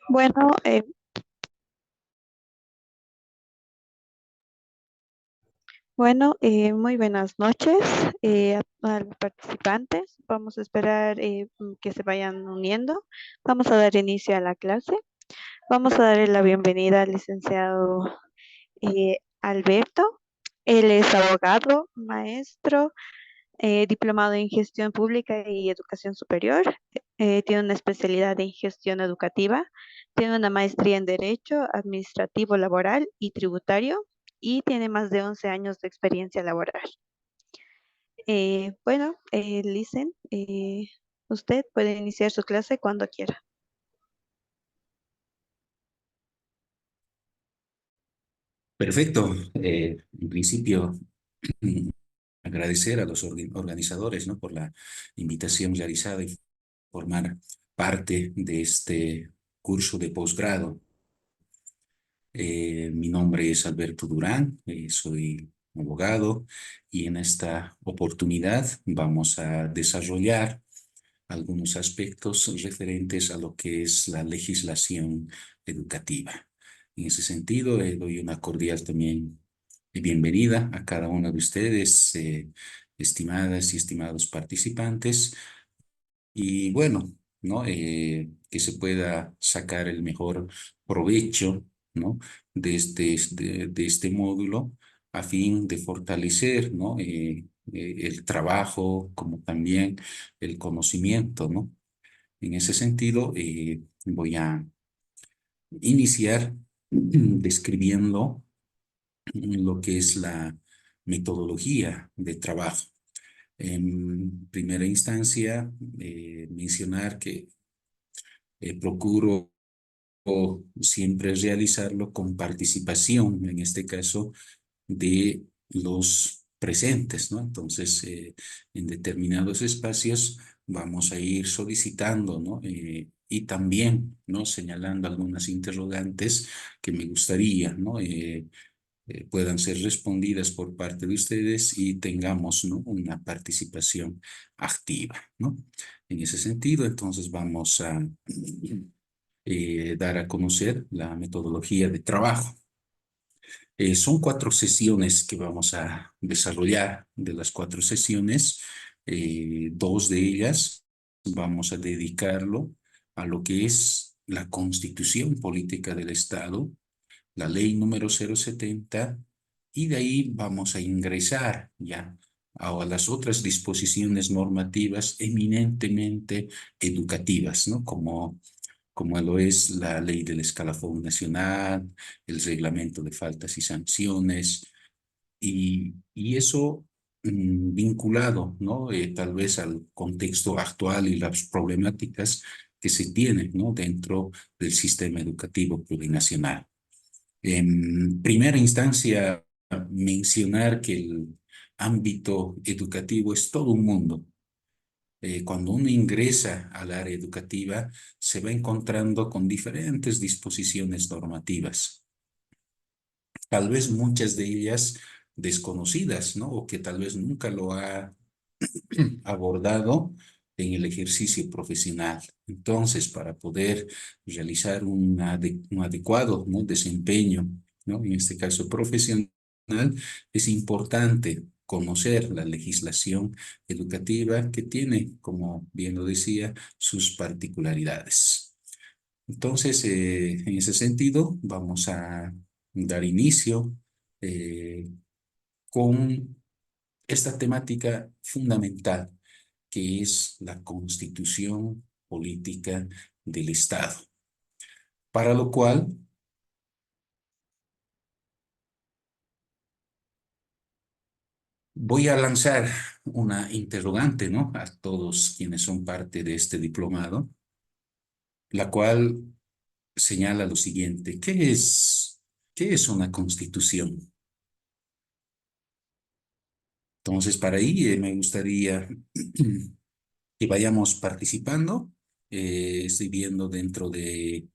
Bueno, muy buenas noches a los participantes. Vamos a esperar que se vayan uniendo. Vamos a dar inicio a la clase. Vamos a darle la bienvenida al licenciado Alberto. Él es abogado, maestro, diplomado en gestión pública y educación superior. Tiene una especialidad en gestión educativa. Tiene una maestría en derecho administrativo, laboral y tributario y tiene más de 11 años de experiencia laboral. Licen, usted puede iniciar su clase cuando quiera. Perfecto. En principio, agradecer a los organizadores, ¿no? Por la invitación realizada y formar parte de este curso de posgrado. Mi nombre es Alberto Durán, soy abogado y en esta oportunidad vamos a desarrollar algunos aspectos referentes a lo que es la legislación educativa. En ese sentido, doy una cordial también bienvenida a cada uno de ustedes, estimadas y estimados participantes, y bueno, ¿no? Que se pueda sacar el mejor provecho, ¿no? De este módulo a fin de fortalecer, ¿no? El trabajo como también el conocimiento, ¿no? En ese sentido, voy a iniciar describiendo lo que es la metodología de trabajo. En primera instancia, mencionar que procuro siempre realizarlo con participación, en este caso, de los presentes, ¿no? Entonces, en determinados espacios vamos a ir solicitando, ¿no? Y también, ¿no? Señalando algunas interrogantes que me gustaría, ¿no? Puedan ser respondidas por parte de ustedes y tengamos, ¿no? Una participación activa, ¿no? En ese sentido, entonces vamos a dar a conocer la metodología de trabajo. Son 4 sesiones que vamos a desarrollar. De las 4 sesiones, 2 de ellas vamos a dedicarlo a lo que es la Constitución Política del Estado, la ley número 070, y de ahí vamos a ingresar ya a las otras disposiciones normativas eminentemente educativas, ¿no? Como lo es la ley del escalafón nacional, el reglamento de faltas y sanciones, y eso vinculado, ¿no? Tal vez al contexto actual y las problemáticas que se tienen, ¿no? Dentro del sistema educativo plurinacional. En primera instancia, mencionar que el ámbito educativo es todo un mundo. Cuando uno ingresa al área educativa, se va encontrando con diferentes disposiciones normativas, tal vez muchas de ellas desconocidas, ¿no? O que tal vez nunca lo ha abordado en el ejercicio profesional. Entonces, para poder realizar un adecuado, ¿no? Desempeño, ¿no? En este caso profesional, es importante conocer la legislación educativa que tiene, como bien lo decía, sus particularidades. Entonces, en ese sentido, vamos a dar inicio eh, con esta temática fundamental que es la Constitución Política del Estado, para lo cual voy a lanzar una interrogante, ¿no? A todos quienes son parte de este diplomado, la cual señala lo siguiente: qué es una constitución? Entonces, para ahí me gustaría que vayamos participando. Estoy viendo dentro de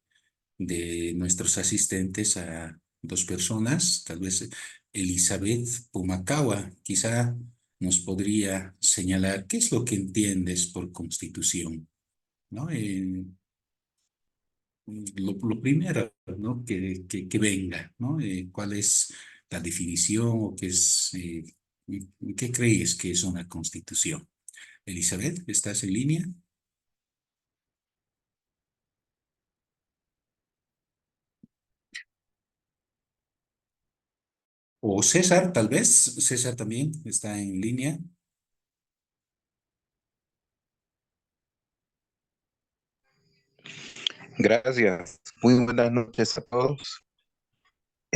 nuestros asistentes a 2 personas, tal vez Elizabeth Pumacahua, quizá nos podría señalar qué es lo que entiendes por constitución, ¿no? Lo primero, ¿no? Que venga, ¿no? ¿Cuál es la definición o qué es, qué crees que es una constitución? Elizabeth, ¿estás en línea? O César, tal vez. César también está en línea. Gracias. Muy buenas noches a todos.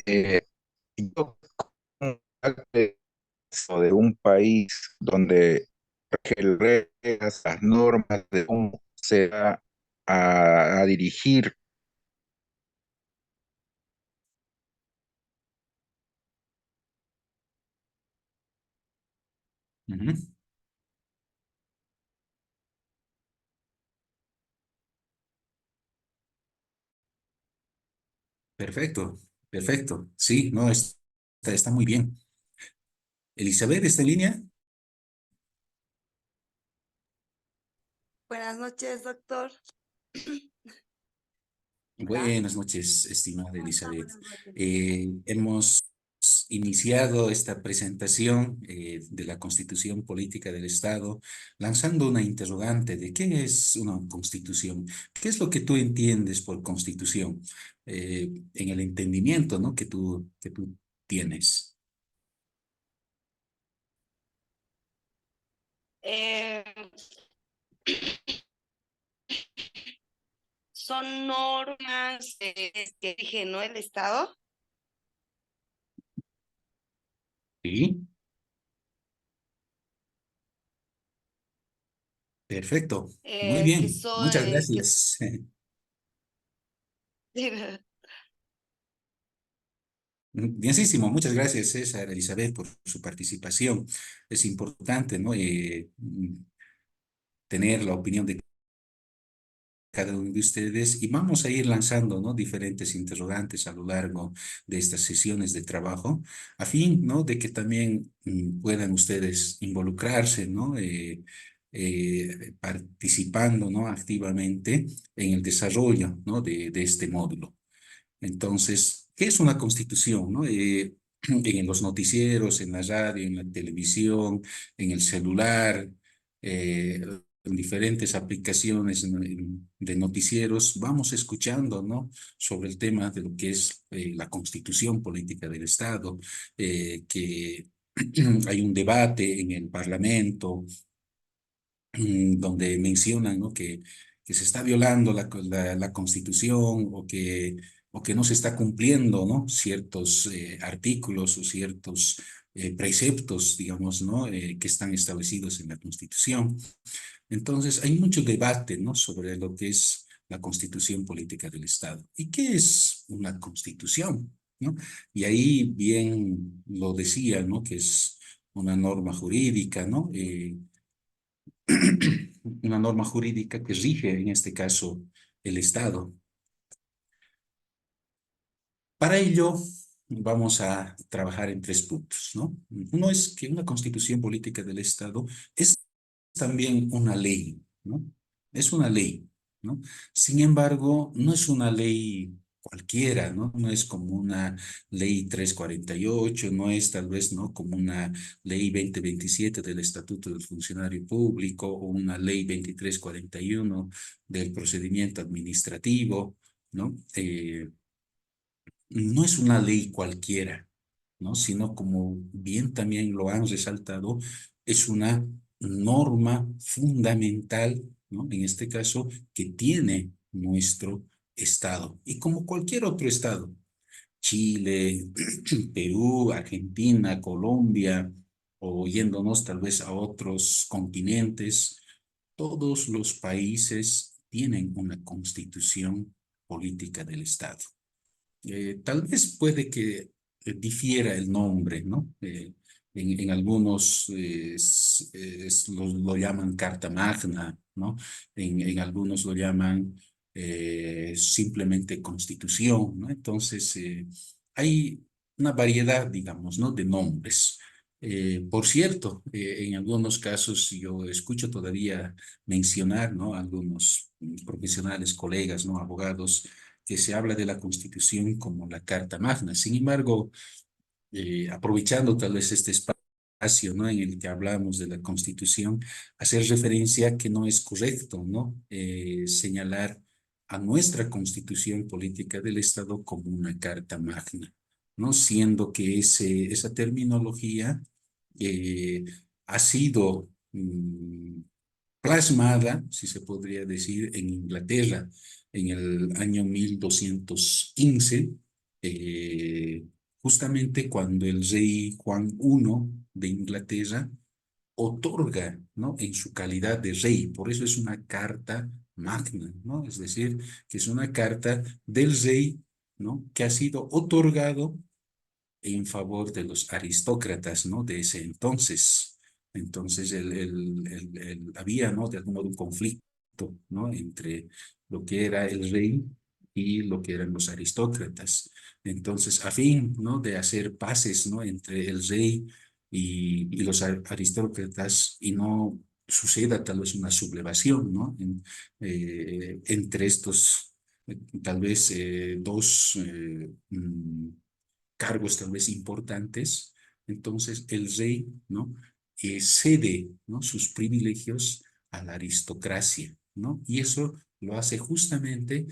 Yo, como parte de un país donde el reglas, las normas de cómo se va a dirigir, Ujú. Perfecto, perfecto. Sí, no, está muy bien. Elizabeth, ¿está en línea? Buenas noches, doctor. Hola. Buenas noches, estimada ¿Cómo está? Elizabeth. Buenas noches. Hemos iniciado esta presentación de la Constitución Política del Estado lanzando una interrogante de qué es una constitución, qué es lo que tú entiendes por constitución, en el entendimiento, ¿no? que tú tienes. Eh, son normas que rige, ¿no? El Estado, Sí, perfecto. Muy que bien, son, muchas que gracias. Bienísimo, muchas gracias César, Elizabeth, por su participación. Es importante, ¿no? Tener la opinión de cada uno de ustedes y vamos a ir lanzando, ¿no? Diferentes interrogantes a lo largo de estas sesiones de trabajo, a fin, ¿no? De que también puedan ustedes involucrarse, ¿no? Participando, ¿no? Activamente en el desarrollo, ¿no? De este módulo. Entonces, ¿qué es una constitución, no? En los noticieros, en la radio, en la televisión, en el celular, en diferentes aplicaciones de noticieros, vamos escuchando, ¿no? Sobre el tema de lo que es la constitución política del Estado, que hay un debate en el Parlamento donde mencionan, ¿no? que se está violando la Constitución o que no se está cumpliendo, ¿no? Ciertos artículos o ciertos preceptos, digamos, ¿no? Que están establecidos en la Constitución. Entonces, hay mucho debate, ¿no? Sobre lo que es la Constitución política del Estado. ¿Y qué es una Constitución? ¿No? Y ahí bien lo decía, ¿no? Que es una norma jurídica, ¿no? Una norma jurídica que rige, en este caso, el Estado. Para ello, vamos a trabajar en tres puntos, ¿no? Uno es que una constitución política del Estado es también una ley, ¿no? Es una ley, ¿no? Sin embargo, no es una ley cualquiera, ¿no? No es como una ley 348, no es tal vez, ¿no? Como una ley 2027 del Estatuto del Funcionario Público o una ley 2341 del procedimiento administrativo, ¿no? No es una ley cualquiera, ¿no? Sino como bien también lo han resaltado, es una norma fundamental, ¿no? En este caso, que tiene nuestro Estado. Y como cualquier otro Estado, Chile, Perú, Argentina, Colombia, o yéndonos tal vez a otros continentes, todos los países tienen una constitución política del Estado. Tal vez puede que difiera el nombre, ¿no? En algunos lo llaman Carta Magna, ¿no? En algunos lo llaman simplemente Constitución, ¿no? Entonces, hay una variedad, digamos, ¿no? De nombres. Por cierto, en algunos casos yo escucho todavía mencionar, ¿no? Algunos profesionales, colegas, ¿no? Abogados, que se habla de la Constitución como la Carta Magna. Sin embargo, aprovechando tal vez este espacio, ¿no? En el que hablamos de la Constitución, hacer referencia que no es correcto, ¿no? Señalar a nuestra Constitución Política del Estado como una Carta Magna, ¿no? Siendo que esa terminología eh, ha sido plasmada, si se podría decir, en Inglaterra en el año 1215, eh, justamente cuando el rey Juan I de Inglaterra otorga, ¿no? En su calidad de rey. Por eso es una carta magna, ¿no? Es decir, que es una carta del rey, ¿no? Que ha sido otorgado en favor de los aristócratas, ¿no? De ese entonces. Entonces, había, ¿no? De algún modo un conflicto, ¿no? Entre lo que era el rey y lo que eran los aristócratas. Entonces, a fin, ¿no? De hacer paces, ¿no? Entre el rey y los aristócratas y no suceda tal vez una sublevación, ¿no? Entre estos, tal vez, dos cargos tal vez importantes, entonces el rey, ¿no? Cede, ¿no? Sus privilegios a la aristocracia, ¿no? Y eso lo hace justamente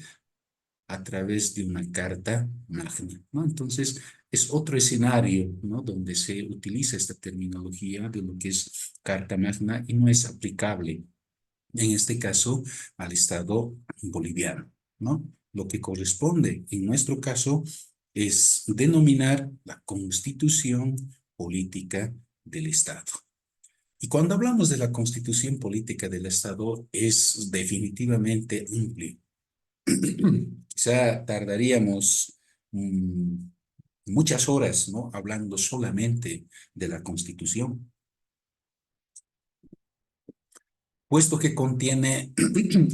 a través de una carta magna, ¿no? Entonces, es otro escenario, ¿no? Donde se utiliza esta terminología de lo que es carta magna y no es aplicable, en este caso, al Estado boliviano, ¿no? Lo que corresponde en nuestro caso es denominar la Constitución Política del Estado. Y cuando hablamos de la Constitución Política del Estado es definitivamente amplio. Quizá tardaríamos muchas horas, ¿no? Hablando solamente de la Constitución, puesto que contiene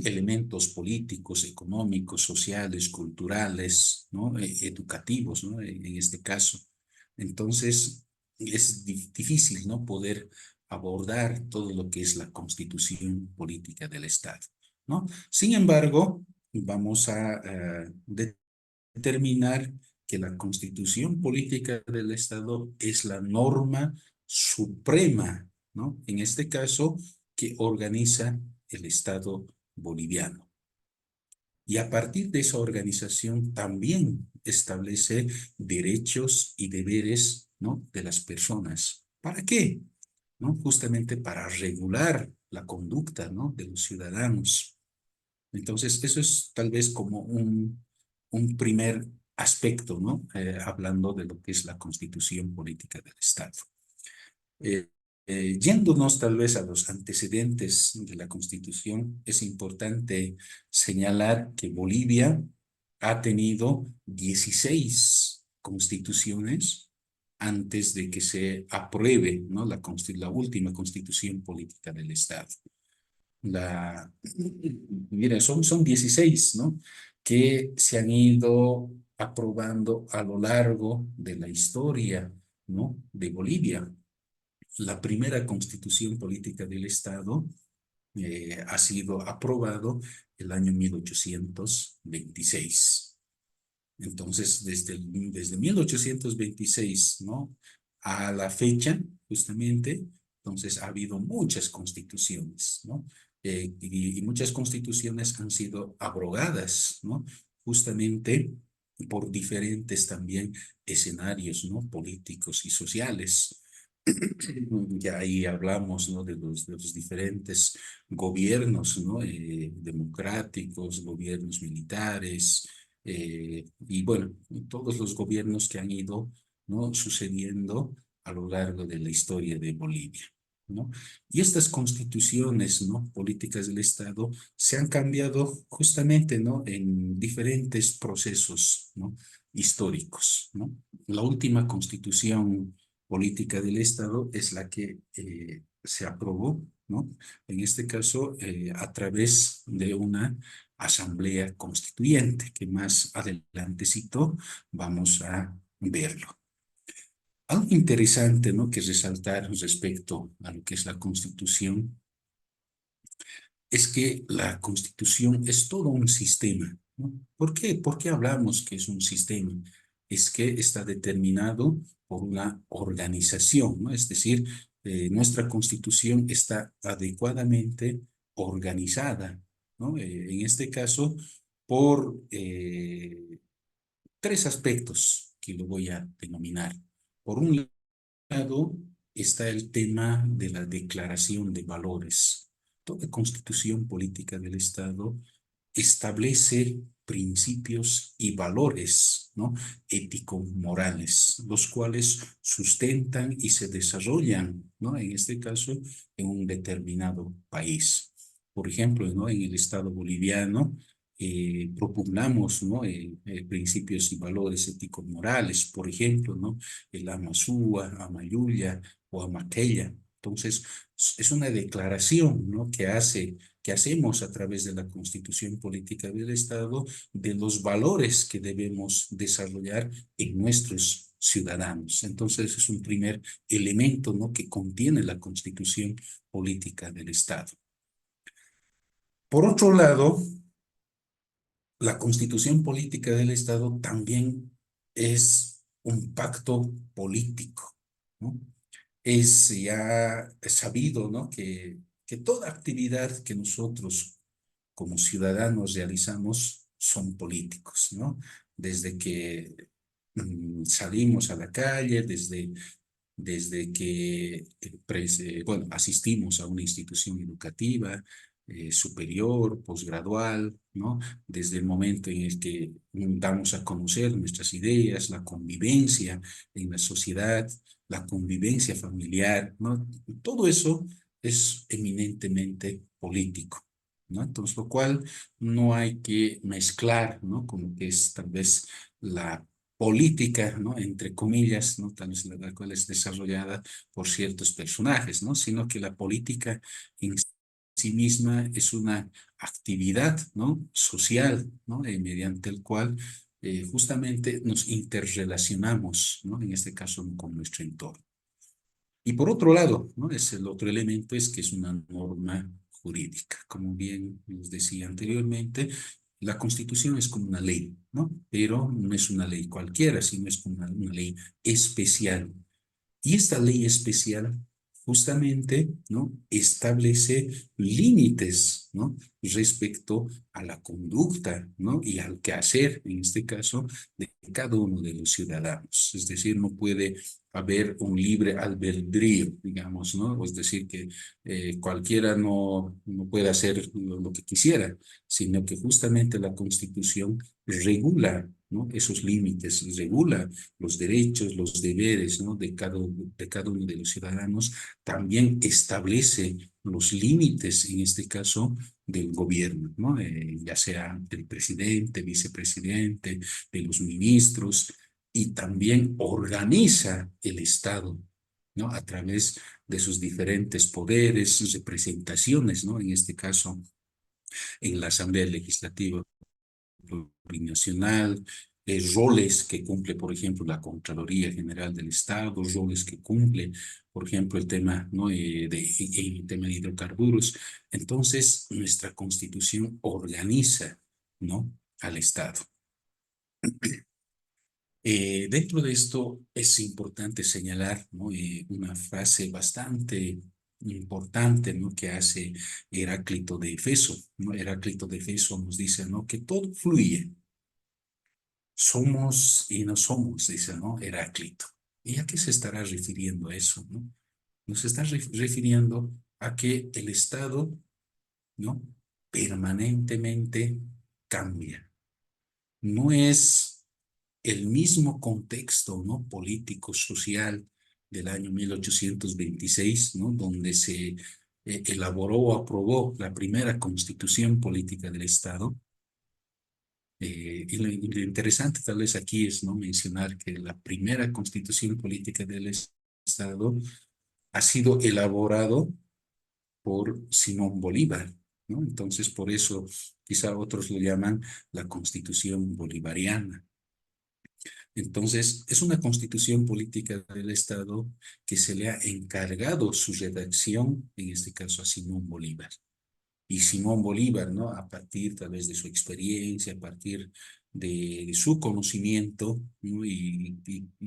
elementos políticos, económicos, sociales, culturales, ¿no? Educativos, ¿no? En este caso. Entonces, es difícil, ¿no? Poder abordar todo lo que es la constitución política del Estado, ¿no? Sin embargo, vamos a determinar que la constitución política del Estado es la norma suprema, ¿no? En este caso, que organiza el Estado boliviano. Y a partir de esa organización también establece derechos y deberes, ¿no? De las personas. ¿Para qué? ¿No? Justamente para regular la conducta, ¿no? De los ciudadanos. Entonces, eso es tal vez como un primer aspecto, ¿no? Hablando de lo que es la constitución política del Estado. Eh, Yéndonos tal vez a los antecedentes de la Constitución, es importante señalar que Bolivia ha tenido 16 constituciones antes de que se apruebe, ¿no? La última Constitución Política del Estado. Mira, son 16, ¿no? Que se han ido aprobando a lo largo de la historia, ¿no? De Bolivia. La primera constitución política del Estado ha sido aprobado el año 1826. Entonces, desde 1826, ¿no? A la fecha, justamente, entonces ha habido muchas constituciones, ¿no? Y muchas constituciones han sido abrogadas, ¿no? Justamente por diferentes también escenarios, ¿no? Políticos y sociales. Ya ahí hablamos, ¿no? De los diferentes gobiernos, ¿no? Democráticos, gobiernos militares, y bueno, todos los gobiernos que han ido, ¿no? Sucediendo a lo largo de la historia de Bolivia, ¿no? Y estas constituciones, ¿no? Políticas del Estado se han cambiado justamente, ¿no? En diferentes procesos, ¿no? Históricos, ¿no? La última constitución política del Estado es la que se aprobó, ¿no? En este caso, a través de una asamblea constituyente, que más adelantecito vamos a verlo. Algo interesante, ¿no?, que resaltar respecto a lo que es la Constitución es que la Constitución es todo un sistema, ¿no? ¿Por qué? ¿Por qué hablamos que es un sistema? Es que está determinado por una organización, ¿no? Es decir, nuestra Constitución está adecuadamente organizada, ¿no? En este caso, por tres aspectos que lo voy a denominar. Por un lado está el tema de la declaración de valores. Toda constitución política del Estado establece principios y valores, ¿no?, ético-morales, los cuales sustentan y se desarrollan, ¿no?, en este caso, en un determinado país. Por ejemplo, ¿no?, en el Estado boliviano propugnamos, ¿no?, principios y valores ético-morales, por ejemplo, ¿no?, el Amazúa, Amayuya o Amaqueya. Entonces, es una declaración, ¿no?, que hacemos a través de la Constitución Política del Estado de los valores que debemos desarrollar en nuestros ciudadanos. Entonces, es un primer elemento, ¿no?, que contiene la Constitución Política del Estado. Por otro lado, la Constitución Política del Estado también es un pacto político, ¿no? Es ya sabido, ¿no?, que toda actividad que nosotros como ciudadanos realizamos son políticos, ¿no? Desde que salimos a la calle, desde que bueno, asistimos a una institución educativa superior, posgradual, ¿no? Desde el momento en el que damos a conocer nuestras ideas, la convivencia en la sociedad, la convivencia familiar, ¿no? Todo eso es eminentemente político, ¿no? Entonces, lo cual no hay que mezclar, ¿no?, como que es tal vez la política, ¿no?, entre comillas, ¿no?, tal vez la cual es desarrollada por ciertos personajes, ¿no?, sino que la política en sí misma es una actividad, ¿no?, social, ¿no?, mediante el cual justamente nos interrelacionamos, ¿no?, en este caso con nuestro entorno. Y por otro lado, ¿no?, es el otro elemento, es que es una norma jurídica. Como bien les decía anteriormente, la Constitución es como una ley, ¿no? Pero no es una ley cualquiera, sino es como una ley especial. Y esta ley especial justamente, ¿no?, establece límites, ¿no?, respecto a la conducta, ¿no?, y al quehacer, en este caso, de cada uno de los ciudadanos. Es decir, no puede haber un libre albedrío, digamos, ¿no? Es decir, que cualquiera no puede hacer lo que quisiera, sino que justamente la Constitución regula, ¿no?, esos límites, regula los derechos, los deberes, ¿no?, de cada uno de los ciudadanos. También establece los límites, en este caso, del gobierno, ¿no? Ya sea del presidente, vicepresidente, de los ministros, y también organiza el Estado, ¿no?, a través de sus diferentes poderes, sus representaciones, ¿no?, en este caso, en la Asamblea Legislativa Plurinacional, roles que cumple, por ejemplo, la Contraloría General del Estado, roles que cumple, por ejemplo, el tema, ¿no?, el tema de hidrocarburos. Entonces, nuestra Constitución organiza, ¿no?, al Estado. Dentro de esto es importante señalar, ¿no?, una frase bastante importante, ¿no?, que hace Heráclito de Éfeso, ¿no? Heráclito de Éfeso nos dice, ¿no?, que todo fluye. Somos y no somos, dice, ¿no?, Heráclito. ¿Y a qué se estará refiriendo eso, no? Nos está refiriendo a que el Estado, ¿no?, permanentemente cambia. No es el mismo contexto, ¿no?, político, social del año 1826, ¿no?, donde se elaboró o aprobó la primera Constitución Política del Estado. Y lo interesante tal vez aquí es, ¿no?, mencionar que la primera Constitución Política del Estado ha sido elaborado por Simón Bolívar, ¿no? Entonces, por eso quizá otros lo llaman la Constitución Bolivariana. Entonces, es una constitución política del Estado que se le ha encargado su redacción, en este caso a Simón Bolívar. Y Simón Bolívar, ¿no? A partir tal vez de su experiencia, a partir de su conocimiento, ¿no? Y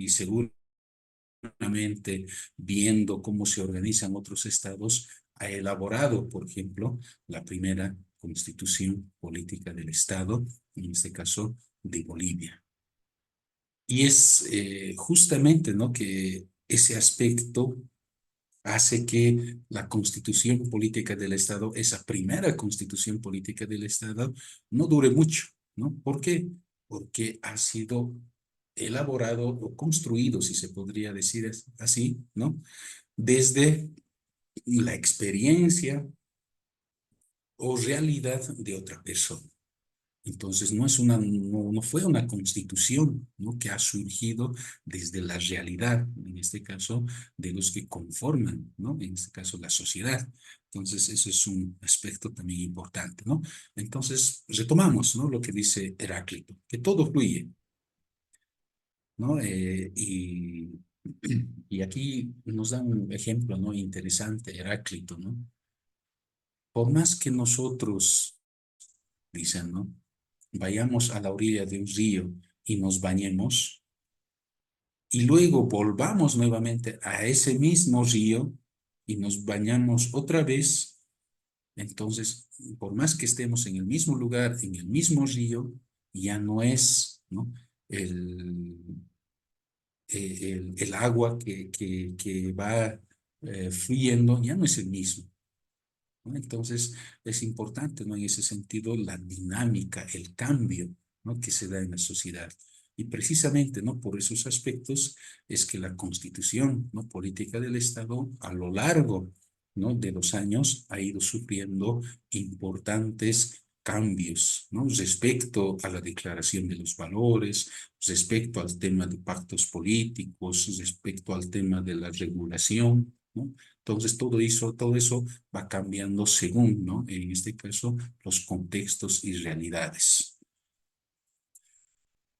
seguramente viendo cómo se organizan otros estados, ha elaborado, por ejemplo, la primera constitución política del Estado, en este caso de Bolivia. Y es justamente, ¿no? Que ese aspecto hace que la constitución política del Estado, esa primera constitución política del Estado, no dure mucho, ¿no? ¿Por qué? Porque ha sido elaborado o construido, si se podría decir así, ¿no? Desde la experiencia o realidad de otra persona. Entonces, no fue una constitución, ¿no? Que ha surgido desde la realidad, en este caso, de los que conforman, ¿no? En este caso, la sociedad. Entonces, eso es un aspecto también importante, ¿no? Entonces, retomamos, ¿no? Lo que dice Heráclito, que todo fluye, ¿no? Y aquí nos da un ejemplo, ¿no? Interesante, Heráclito, ¿no? Por más que nosotros, dicen, ¿no? Vayamos a la orilla de un río y nos bañemos, y luego volvamos nuevamente a ese mismo río y nos bañamos otra vez, entonces, por más que estemos en el mismo lugar, en el mismo río, ya no es, ¿no? el, el agua que va fluyendo, ya no es el mismo, ¿no? Entonces, es importante, ¿no? En ese sentido, la dinámica, el cambio, ¿no? Que se da en la sociedad. Y precisamente, ¿no? Por esos aspectos es que la constitución, ¿no? Política del Estado, a lo largo, ¿no? De los años, ha ido sufriendo importantes cambios, ¿no? Respecto a la declaración de los valores, respecto al tema de pactos políticos, respecto al tema de la regulación, ¿no? Entonces, todo eso va cambiando según, ¿no? En este caso, los contextos y realidades.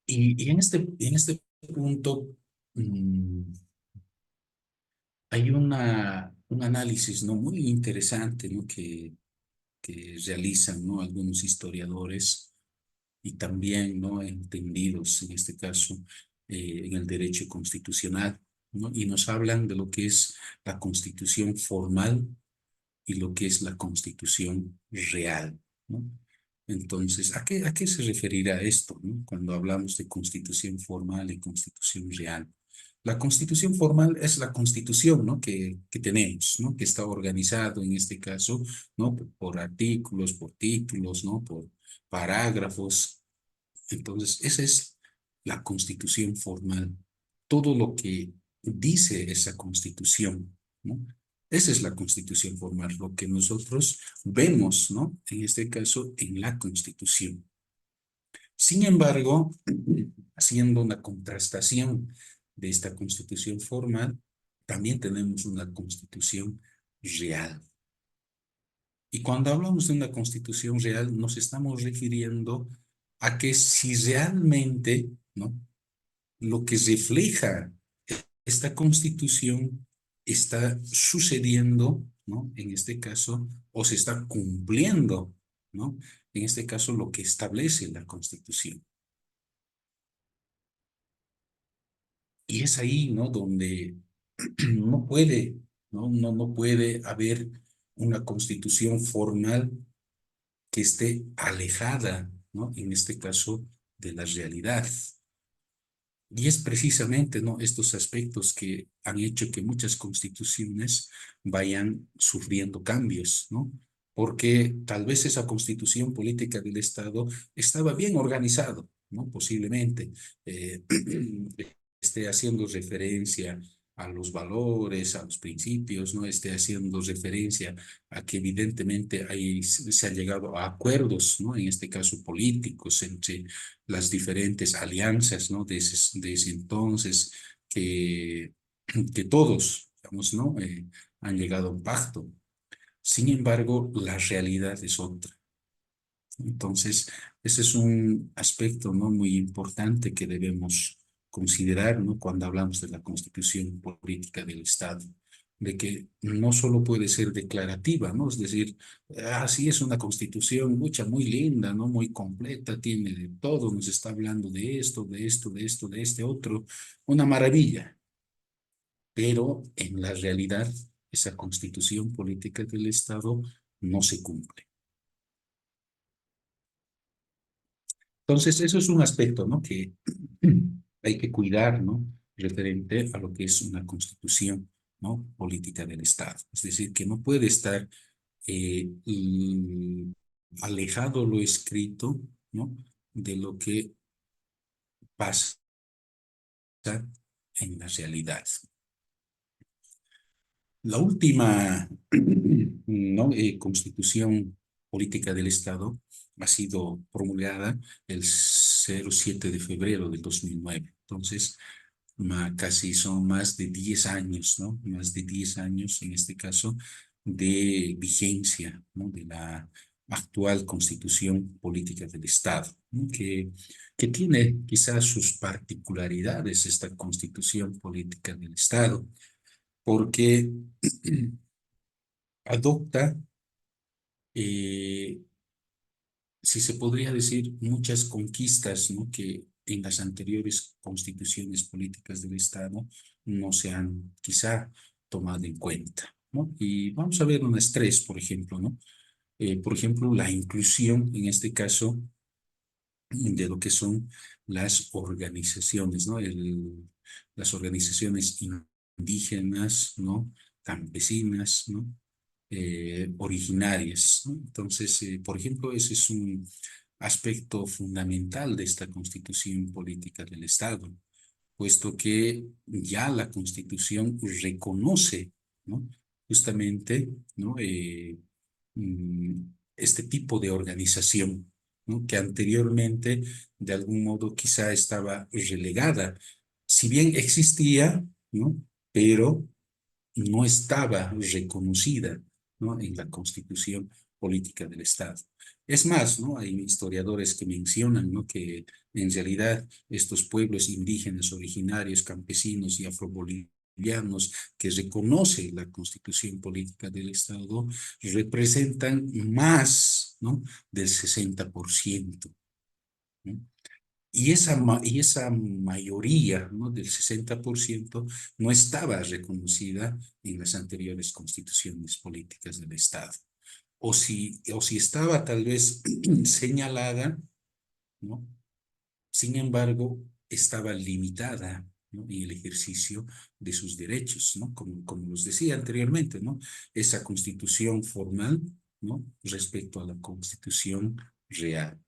Y en este punto hay un análisis, ¿no? Muy interesante, ¿no? Que realizan, ¿no? Algunos historiadores y también, ¿no? Entendidos, en este caso, en el derecho constitucional, ¿no? Y nos hablan de lo que es la constitución formal y lo que es la constitución real, ¿no? Entonces, a qué se referirá esto, ¿no? Cuando hablamos de constitución formal y constitución real? La constitución formal es la constitución, ¿no? Que tenemos, ¿no? Que está organizado en este caso, ¿no? Por artículos, por títulos, ¿no? Por parágrafos. Entonces, esa es la constitución formal. Todo lo que dice esa constitución, ¿no? Esa es la constitución formal, lo que nosotros vemos, ¿no? En este caso, en la constitución. Sin embargo, haciendo una contrastación de esta constitución formal, también tenemos una constitución real. Y cuando hablamos de una constitución real, nos estamos refiriendo a que si realmente, ¿no? Lo que refleja esta constitución está sucediendo, ¿no? En este caso, o se está cumpliendo, ¿no? En este caso, lo que establece la constitución. Y es ahí, ¿no? Donde no puede, no puede haber una constitución formal que esté alejada, ¿no? En este caso, de la realidad. Y es precisamente, ¿no? Estos aspectos que han hecho que muchas constituciones vayan sufriendo cambios, ¿no? Porque tal vez esa constitución política del Estado estaba bien organizado, ¿no? Posiblemente esté haciendo referencia a los valores, a los principios, no esté haciendo referencia a que evidentemente se ha llegado a acuerdos, ¿no? En este caso políticos entre las diferentes alianzas, ¿no? De ese entonces que, que todos, digamos, ¿no? Han llegado a un pacto. Sin embargo, la realidad es otra. Entonces, ese es un aspecto, ¿no? Muy importante que debemos considerar, ¿no? Cuando hablamos de la constitución política del Estado, de que no solo puede ser declarativa, ¿no? Es decir, sí es una constitución, mucha, muy linda, ¿no? Muy completa, tiene de todo, nos está hablando de esto, de esto, de esto, de este otro, una maravilla. Pero en la realidad, esa constitución política del Estado no se cumple. Entonces, eso es un aspecto, ¿no? Que hay que cuidar, ¿no? Referente a lo que es una constitución, ¿no? Política del Estado. Es decir, que no puede estar alejado lo escrito, ¿no? De lo que pasa en la realidad. La última ¿no? Constitución política del Estado ha sido promulgada el 07 de febrero del 2009. Entonces, casi son más de 10 años, ¿no? Más de 10 años, en este caso, de vigencia, ¿no? De la actual Constitución política del Estado, ¿no? Que tiene quizás sus particularidades esta Constitución política del Estado, porque adopta, si se podría decir, muchas conquistas, ¿no? Que en las anteriores constituciones políticas del Estado no se han quizá tomado en cuenta, ¿no? Y vamos a ver unas tres, por ejemplo, ¿no? Por ejemplo, la inclusión, en este caso, de lo que son las organizaciones, ¿no? Las organizaciones indígenas, ¿no? Campesinas, ¿no? Originarias, ¿no? Entonces, por ejemplo, ese es un aspecto fundamental de esta constitución política del Estado, puesto que ya la constitución reconoce, ¿no? Justamente, ¿no? Este tipo de organización, ¿no? Que anteriormente, de algún modo, quizá estaba relegada. Si bien existía, ¿no? Pero no estaba reconocida, ¿no? En la constitución política del Estado. Es más, ¿no? Hay historiadores que mencionan, ¿no? Que en realidad estos pueblos indígenas originarios, campesinos y afrobolivianos que reconoce la constitución política del Estado representan más, ¿no? Del 60%. ¿No? Y esa mayoría, ¿no? Del 60% no estaba reconocida en las anteriores constituciones políticas del Estado. O si estaba tal vez señalada, ¿no? Sin embargo, estaba limitada, ¿no? En el ejercicio de sus derechos, ¿no? Como los decía anteriormente, ¿no? Esa constitución formal, ¿no? Respecto a la constitución real.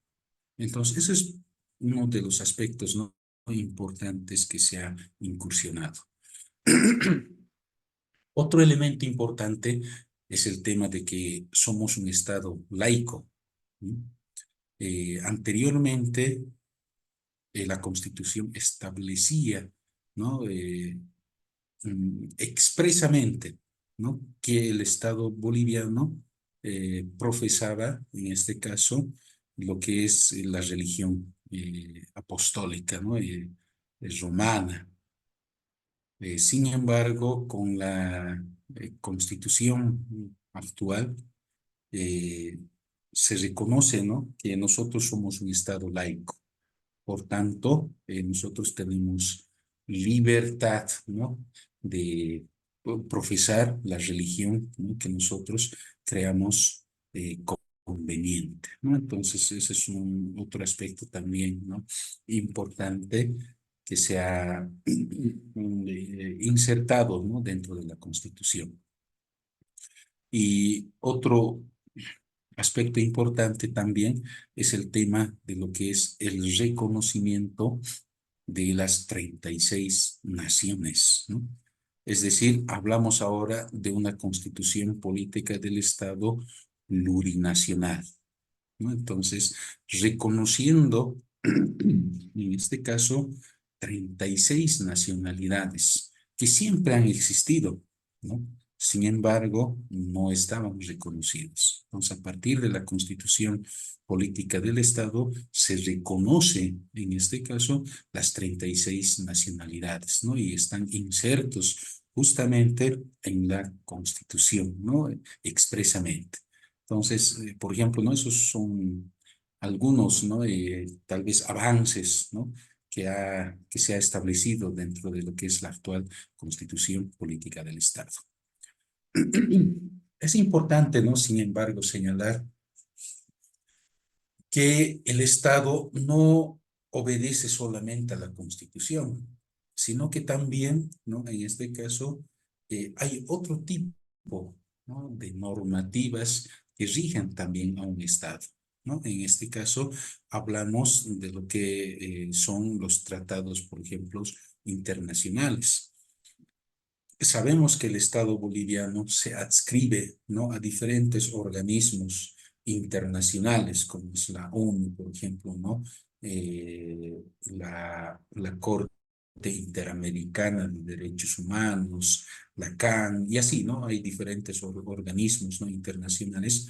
Entonces, ese es uno de los aspectos, ¿no? Importantes que se ha incursionado. Otro elemento importante es el tema de que somos un Estado laico, ¿no? Anteriormente, la Constitución establecía, ¿no? Expresamente, ¿no? Que el Estado boliviano profesaba, en este caso, lo que es la religión apostólica, ¿no? Romana. Sin embargo, con la Constitución actual, eh, se reconoce, ¿no? Que nosotros somos un Estado laico. Por tanto, nosotros tenemos libertad, ¿no? De profesar la religión, ¿no? Que nosotros creamos conveniente, ¿no? Entonces, ese es otro aspecto también, ¿no? Importante que se ha insertado, ¿no? Dentro de la Constitución. Y otro aspecto importante también es el tema de lo que es el reconocimiento de las 36 naciones, ¿no? Es decir, hablamos ahora de una constitución política del Estado plurinacional, ¿no? Entonces, reconociendo, en este caso, 36 nacionalidades que siempre han existido, ¿no? Sin embargo, no estábamos reconocidos. Entonces, a partir de la Constitución Política del Estado, se reconoce, en este caso, las 36 nacionalidades, ¿no? Y están insertos justamente en la Constitución, ¿no? Expresamente. Entonces, por ejemplo, ¿no? Esos son algunos, ¿no? Tal vez avances, ¿no? Que se ha establecido dentro de lo que es la actual Constitución Política del Estado. Es importante, ¿no? Sin embargo, señalar que el Estado no obedece solamente a la Constitución, sino que también, ¿no? En este caso, hay otro tipo, ¿no? De normativas que rigen también a un Estado, ¿no? En este caso, hablamos de lo que son los tratados, por ejemplo, internacionales. Sabemos que el Estado boliviano se adscribe, ¿no? A diferentes organismos internacionales, como es la ONU, por ejemplo, ¿no? La Corte Interamericana de Derechos Humanos, la CAN, y así, ¿no? Hay diferentes organismos, ¿no? Internacionales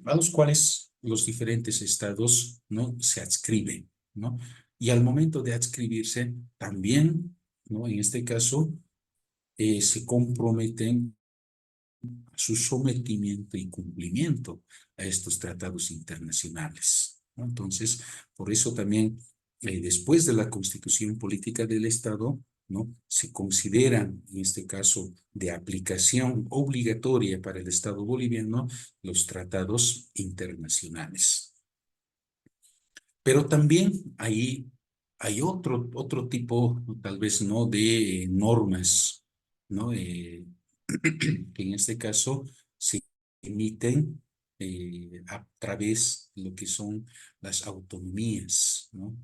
a los cuales los diferentes estados, ¿no? Se adscriben, ¿no? Y al momento de adscribirse, también, ¿no? En este caso, se comprometen a su sometimiento y cumplimiento a estos tratados internacionales, ¿no? Entonces, por eso también, después de la Constitución Política del Estado, ¿no? Se consideran, en este caso, de aplicación obligatoria para el Estado boliviano, los tratados internacionales. Pero también hay otro tipo, tal vez no, de normas, ¿no? Que en este caso se emiten a través de lo que son las autonomías, ¿no?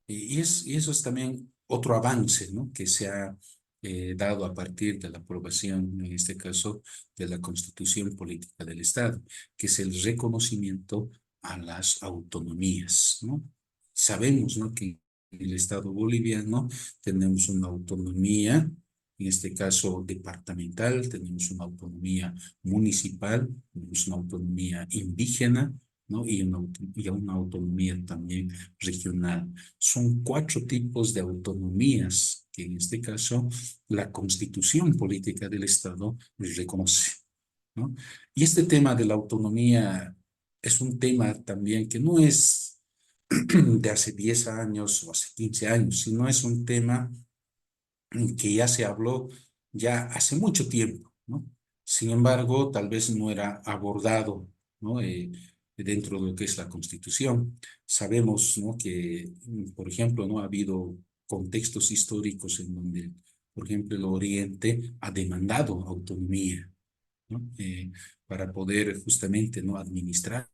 Y eso es también otro avance, ¿no? Que se ha dado a partir de la aprobación, en este caso, de la Constitución Política del Estado, que es el reconocimiento a las autonomías, ¿no? Sabemos, ¿no? Que en el Estado boliviano tenemos una autonomía, en este caso departamental, tenemos una autonomía municipal, tenemos una autonomía indígena, ¿no? Y una autonomía también regional. Son 4 tipos de autonomías que en este caso la Constitución Política del Estado reconoce, ¿no? Y este tema de la autonomía es un tema también que no es de hace 10 años o hace 15 años, sino es un tema que ya se habló ya hace mucho tiempo, ¿no? Sin embargo, tal vez no era abordado, ¿no? Dentro de lo que es la Constitución. Sabemos, ¿no? Que, por ejemplo, no ha habido contextos históricos en donde, por ejemplo, el Oriente ha demandado autonomía, ¿no? Para poder justamente, ¿no? Administrar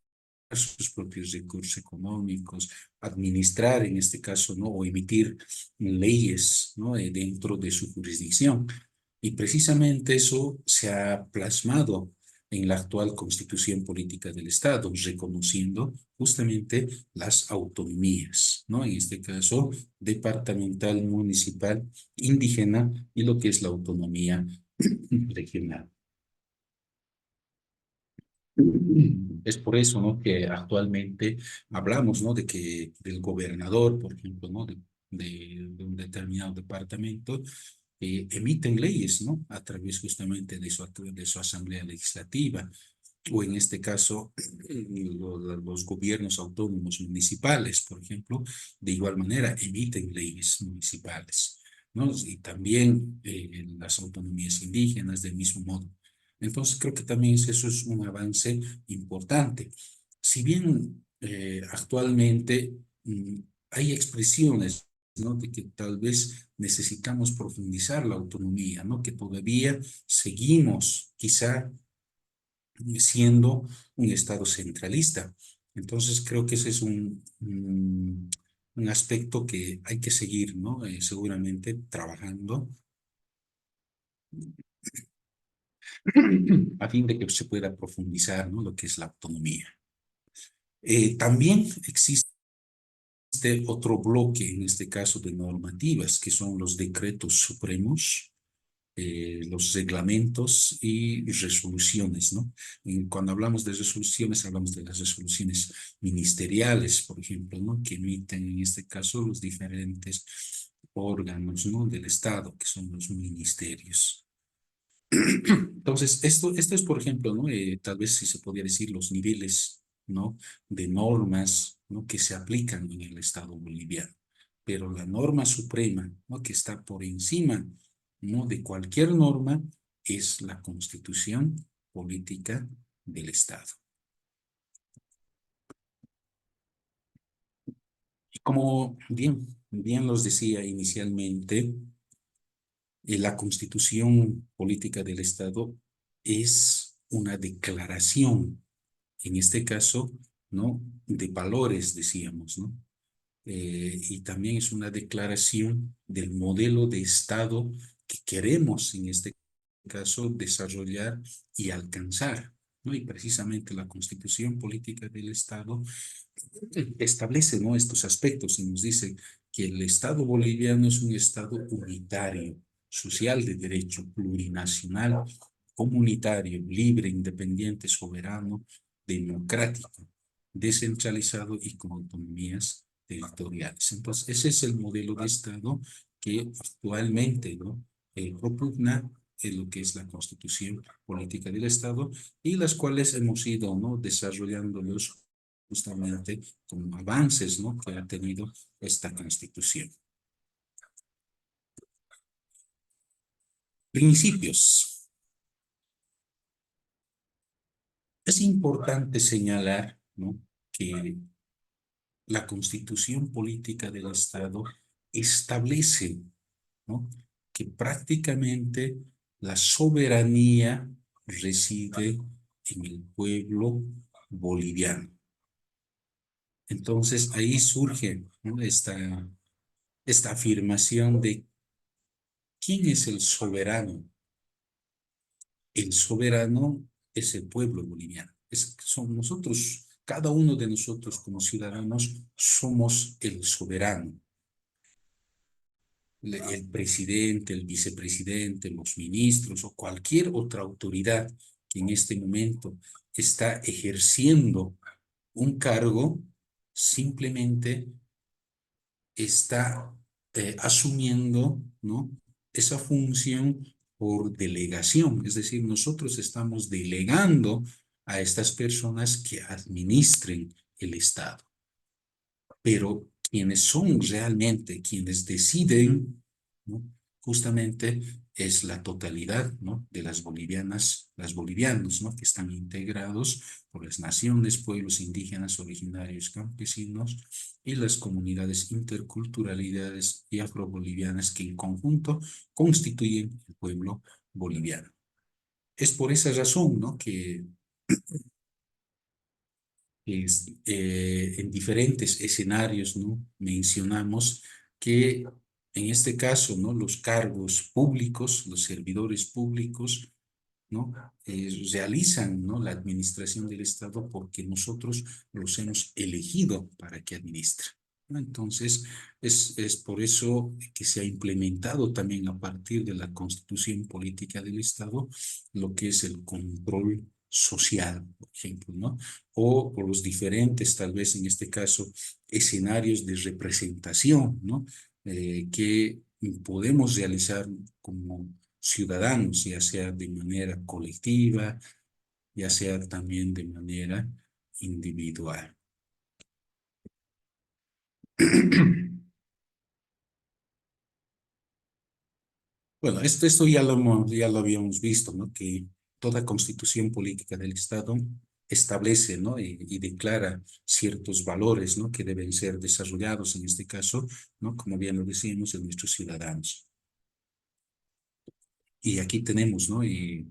sus propios recursos económicos, administrar en este caso, ¿no? O emitir leyes, ¿no? Dentro de su jurisdicción. Y precisamente eso se ha plasmado en la actual Constitución Política del Estado, reconociendo justamente las autonomías, ¿no? En este caso, departamental, municipal, indígena y lo que es la autonomía regional. Es por eso, ¿no? Que actualmente hablamos, ¿no? De que del gobernador, por ejemplo, ¿no? De un determinado departamento, emiten leyes, ¿no? A través justamente de su asamblea legislativa, o en este caso, los gobiernos autónomos municipales, por ejemplo, de igual manera emiten leyes municipales, ¿no? Y también las autonomías indígenas del mismo modo. Entonces, creo que también eso es un avance importante. Si bien actualmente hay expresiones, ¿no? De que tal vez necesitamos profundizar la autonomía, ¿no? Que todavía seguimos quizá siendo un Estado centralista. Entonces, creo que ese es un aspecto que hay que seguir, ¿no? Seguramente trabajando a fin de que se pueda profundizar, ¿no? Lo que es la autonomía. También existe otro bloque, en este caso de normativas, que son los decretos supremos, los reglamentos y resoluciones, ¿no? Y cuando hablamos de resoluciones, hablamos de las resoluciones ministeriales, por ejemplo, ¿no? Que emiten en este caso los diferentes órganos, ¿no? Del Estado, que son los ministerios. Entonces, esto es, por ejemplo, ¿no? Tal vez si se podría decir los niveles, ¿no? De normas, ¿no? Que se aplican en el Estado boliviano. Pero la norma suprema, ¿no? Que está por encima, ¿no? De cualquier norma es la Constitución Política del Estado. Y como bien los decía inicialmente, la Constitución Política del Estado es una declaración, en este caso, ¿no? De valores, decíamos, ¿no? Y también es una declaración del modelo de Estado que queremos, en este caso, desarrollar y alcanzar, ¿no? Y precisamente la Constitución Política del Estado establece, ¿no? Estos aspectos y nos dice que el Estado boliviano es un Estado unitario, social de derecho, plurinacional, comunitario, libre, independiente, soberano, democrático, descentralizado y con autonomías territoriales. Entonces, ese es el modelo de Estado que actualmente, ¿no? Propugna lo que es la Constitución Política del Estado y las cuales hemos ido, ¿no? Desarrollándolos justamente como avances, ¿no? Que ha tenido esta Constitución. Principios. Es importante señalar, ¿no? Que la Constitución Política del Estado establece, ¿no? Que prácticamente la soberanía reside en el pueblo boliviano. Entonces ahí surge, ¿no? esta afirmación de quién es el soberano. El soberano es el pueblo boliviano. Son nosotros, cada uno de nosotros como ciudadanos somos el soberano. El presidente, el vicepresidente, los ministros o cualquier otra autoridad que en este momento está ejerciendo un cargo, simplemente está asumiendo, ¿no? Esa función por delegación, es decir, nosotros estamos delegando a estas personas que administren el Estado. Pero quienes son realmente quienes deciden, ¿no? Justamente es la totalidad, ¿no? De las bolivianas, las bolivianos, ¿no? Que están integrados por las naciones, pueblos indígenas, originarios, campesinos y las comunidades interculturalidades y afrobolivianas que en conjunto constituyen el pueblo boliviano. Es por esa razón, ¿no? Que en diferentes escenarios, ¿no? Mencionamos que en este caso, ¿no? Los cargos públicos, los servidores públicos, ¿no? Realizan, ¿no? La administración del Estado porque nosotros los hemos elegido para que administren, ¿no? Entonces, es por eso que se ha implementado también a partir de la Constitución Política del Estado lo que es el control social, por ejemplo, ¿no? O por los diferentes, tal vez en este caso, escenarios de representación, ¿no? Que podemos realizar como ciudadanos, ya sea de manera colectiva, ya sea también de manera individual. Bueno, esto ya lo habíamos visto, ¿no? Que toda constitución política del Estado establece, ¿no? Y declara ciertos valores, ¿no? Que deben ser desarrollados en este caso, ¿no? Como bien lo decíamos, en nuestros ciudadanos. Y aquí tenemos, ¿no? Y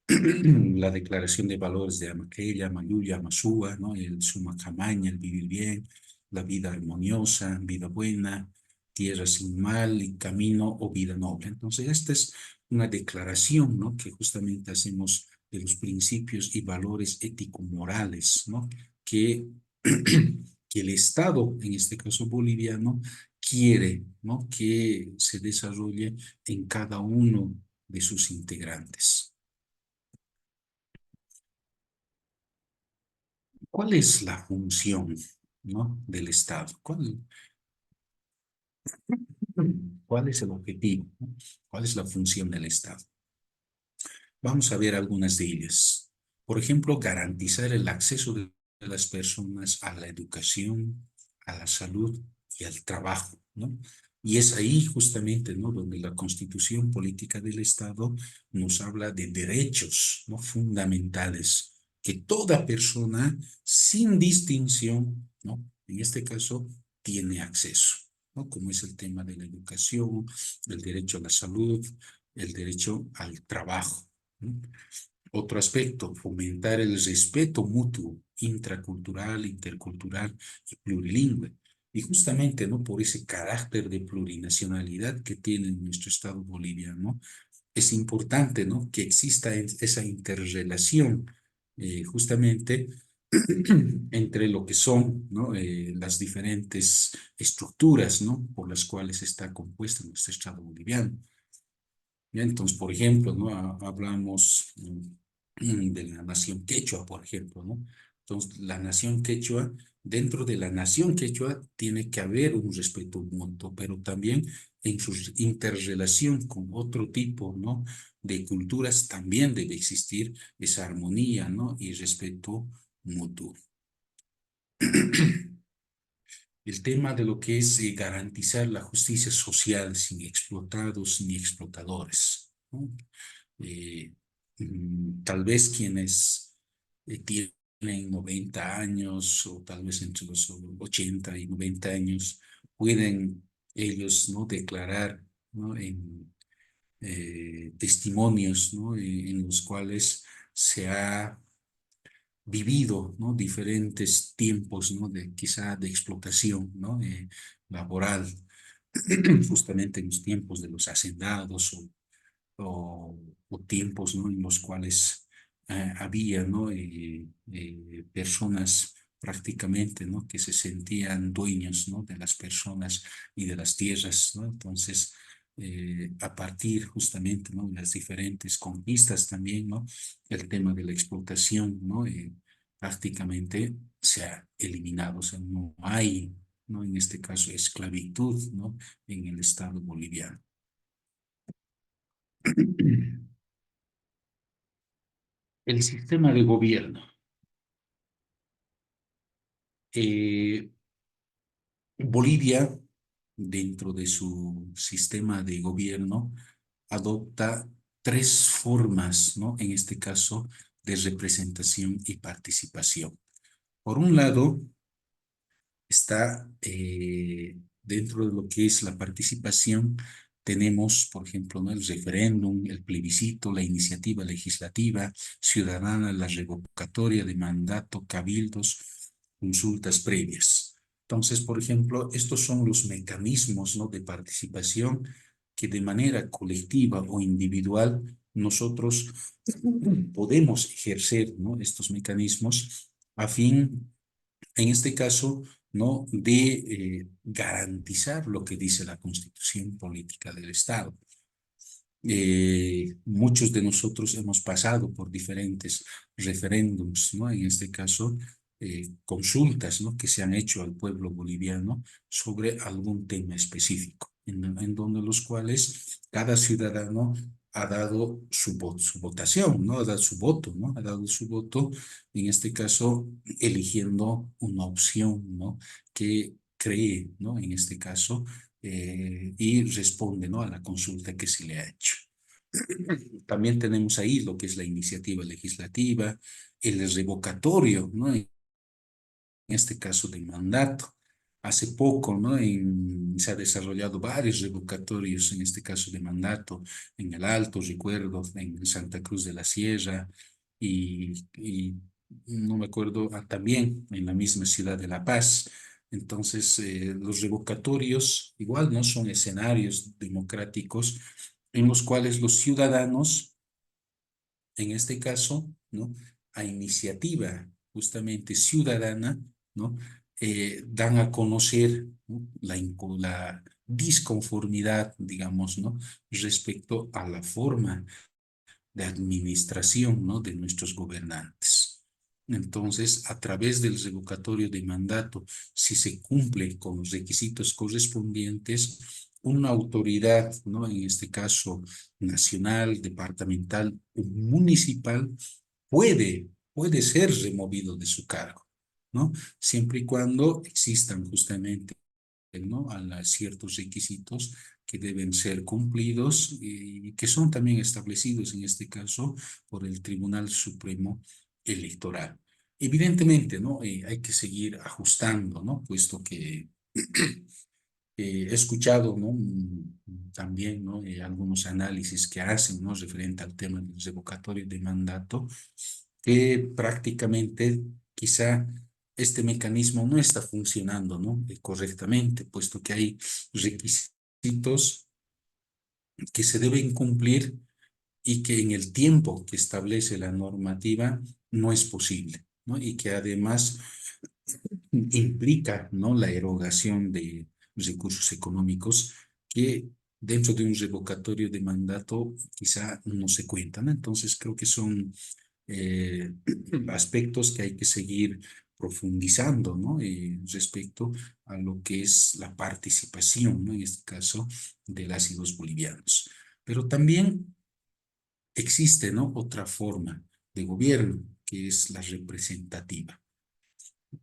la declaración de valores de Amaquella, Mayuya, Masúa, ¿no? El Suma Camaña, el vivir bien, la vida armoniosa, vida buena, tierra sin mal y camino o vida noble. Entonces, esta es una declaración, ¿no? Que justamente hacemos de los principios y valores ético-morales, ¿no? Que, que el Estado, en este caso boliviano, quiere, ¿no? Que se desarrolle en cada uno de sus integrantes. ¿Cuál es la función, ¿no?, del Estado? ¿Cuál es el objetivo, ¿no? ¿Cuál es la función del Estado? Vamos a ver algunas de ellas. Por ejemplo, garantizar el acceso de las personas a la educación, a la salud y al trabajo, ¿no? Y es ahí justamente, ¿no?, donde la Constitución Política del Estado nos habla de derechos, ¿no?, fundamentales que toda persona, sin distinción, ¿no?, en este caso, tiene acceso, ¿no?, como es el tema de la educación, el derecho a la salud, el derecho al trabajo, ¿no? Otro aspecto, fomentar el respeto mutuo, intracultural, intercultural y plurilingüe. Y justamente, ¿no?, por ese carácter de plurinacionalidad que tiene nuestro Estado boliviano, es importante, ¿no?, que exista esa interrelación justamente entre lo que son, ¿no?, las diferentes estructuras, ¿no?, por las cuales está compuesto nuestro Estado boliviano. Ya, entonces, por ejemplo, ¿no?, hablamos de la nación quechua, por ejemplo, ¿no? Entonces, la nación quechua, dentro de la nación quechua tiene que haber un respeto mutuo, pero también en su interrelación con otro tipo, ¿no?, de culturas también debe existir esa armonía, ¿no?, y respeto mutuo. El tema de lo que es garantizar la justicia social sin explotados ni explotadores, ¿no? Eh, Tal vez quienes tienen 90 años o tal vez entre los 80 y 90 años pueden ellos, ¿no?, declarar, ¿no?, en testimonios, ¿no?, en los cuales se ha vivido, ¿no?, diferentes tiempos, ¿no?, de quizá de explotación, ¿no?, laboral, justamente en los tiempos de los hacendados o tiempos, ¿no?, en los cuales había, ¿no?, personas prácticamente, ¿no?, que se sentían dueños, ¿no?, de las personas y de las tierras, ¿no? Entonces, a partir justamente, ¿no?, de las diferentes conquistas también, ¿no?, el tema de la explotación, ¿no?, prácticamente se ha eliminado, o sea, no hay, ¿no?, en este caso, esclavitud, ¿no?, en el Estado boliviano. El sistema de gobierno. Bolivia, dentro de su sistema de gobierno, adopta tres formas, ¿no?, en este caso, de representación y participación. Por un lado, está dentro de lo que es la participación, tenemos, por ejemplo, ¿no?, el referéndum, el plebiscito, la iniciativa legislativa ciudadana, la revocatoria de mandato, cabildos, consultas previas. Entonces, por ejemplo, estos son los mecanismos, ¿no?, de participación que de manera colectiva o individual nosotros podemos ejercer, ¿no?, estos mecanismos a fin, en este caso, ¿no?, de garantizar lo que dice la Constitución Política del Estado. Muchos de nosotros hemos pasado por diferentes referéndums, ¿no?, en este caso, consultas, ¿no?, que se han hecho al pueblo boliviano sobre algún tema específico, en donde los cuales cada ciudadano ha dado su votación, ¿no?, ha dado su voto, ¿no?, ha dado su voto, en este caso, eligiendo una opción, ¿no?, que cree, ¿no?, en este caso, y responde, ¿no?, a la consulta que se le ha hecho. También tenemos ahí lo que es la iniciativa legislativa, el revocatorio, ¿no?, en este caso de mandato. Hace poco, ¿no?, se ha desarrollado varios revocatorios, en este caso de mandato, en el Alto, recuerdo, en Santa Cruz de la Sierra, y no me acuerdo, también en la misma ciudad de La Paz. Entonces, los revocatorios igual no son escenarios democráticos en los cuales los ciudadanos, en este caso, ¿no?, a iniciativa justamente ciudadana, ¿no?, dan a conocer, ¿no?, disconformidad, digamos, ¿no? Respecto a la forma de administración, ¿no? De nuestros gobernantes. Entonces, a través del revocatorio de mandato, si se cumple con los requisitos correspondientes, una autoridad, ¿no? En este caso nacional, departamental o municipal, puede ser removido de su cargo, ¿no? Siempre y cuando existan justamente, ¿no? Ciertos requisitos que deben ser cumplidos y que son también establecidos en este caso por el Tribunal Supremo Electoral. Evidentemente, ¿no? Hay que seguir ajustando, ¿no? Puesto que he escuchado, ¿no? También, ¿no? Algunos análisis que hacen, ¿no? Referente al tema del revocatorio de mandato, que prácticamente quizá este mecanismo no está funcionando, ¿no? Correctamente, puesto que hay requisitos que se deben cumplir y que en el tiempo que establece la normativa no es posible, ¿no? Y que además implica, ¿no? La erogación de recursos económicos que dentro de un revocatorio de mandato quizá no se cuentan. Entonces creo que son eh, aspectos que hay que seguir profundizando, ¿no? Respecto a lo que es la participación, ¿no? En este caso, de las y los bolivianos. Pero también existe, ¿no? Otra forma de gobierno, que es la representativa.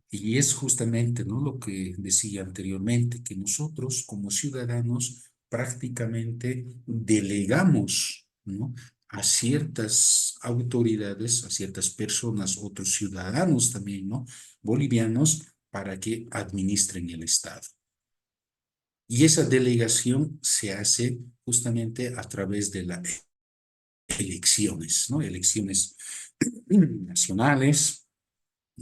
Y es justamente, ¿no? Lo que decía anteriormente, que nosotros como ciudadanos prácticamente delegamos, ¿no? A ciertas autoridades, a ciertas personas, otros ciudadanos también, ¿no? Bolivianos, para que administren el Estado. Y esa delegación se hace justamente a través de las elecciones, ¿no? Elecciones nacionales,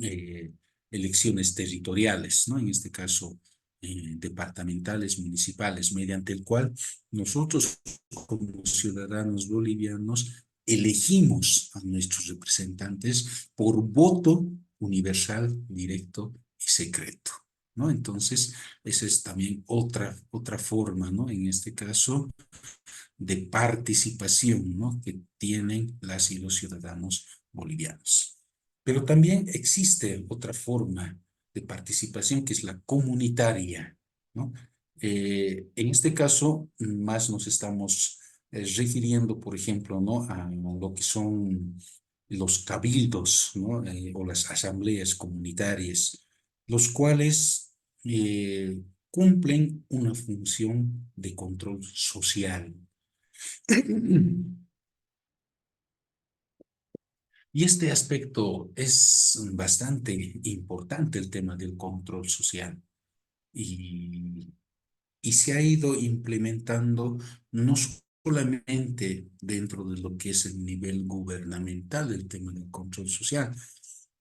eh, elecciones territoriales, ¿no? En este caso, departamentales, municipales, mediante el cual nosotros como ciudadanos bolivianos elegimos a nuestros representantes por voto universal, directo y secreto, ¿no? Entonces, esa es también otra forma, ¿no? En este caso, de participación, ¿no? Que tienen las y los ciudadanos bolivianos. Pero también existe otra forma de participación que es la comunitaria, ¿no? En este caso, más nos estamos refiriendo, por ejemplo, ¿no? A lo que son los cabildos, ¿no? O las asambleas comunitarias, los cuales cumplen una función de control social. Y este aspecto es bastante importante, el tema del control social. Y, y se ha ido implementando no solamente dentro de lo que es el nivel gubernamental, el tema del control social,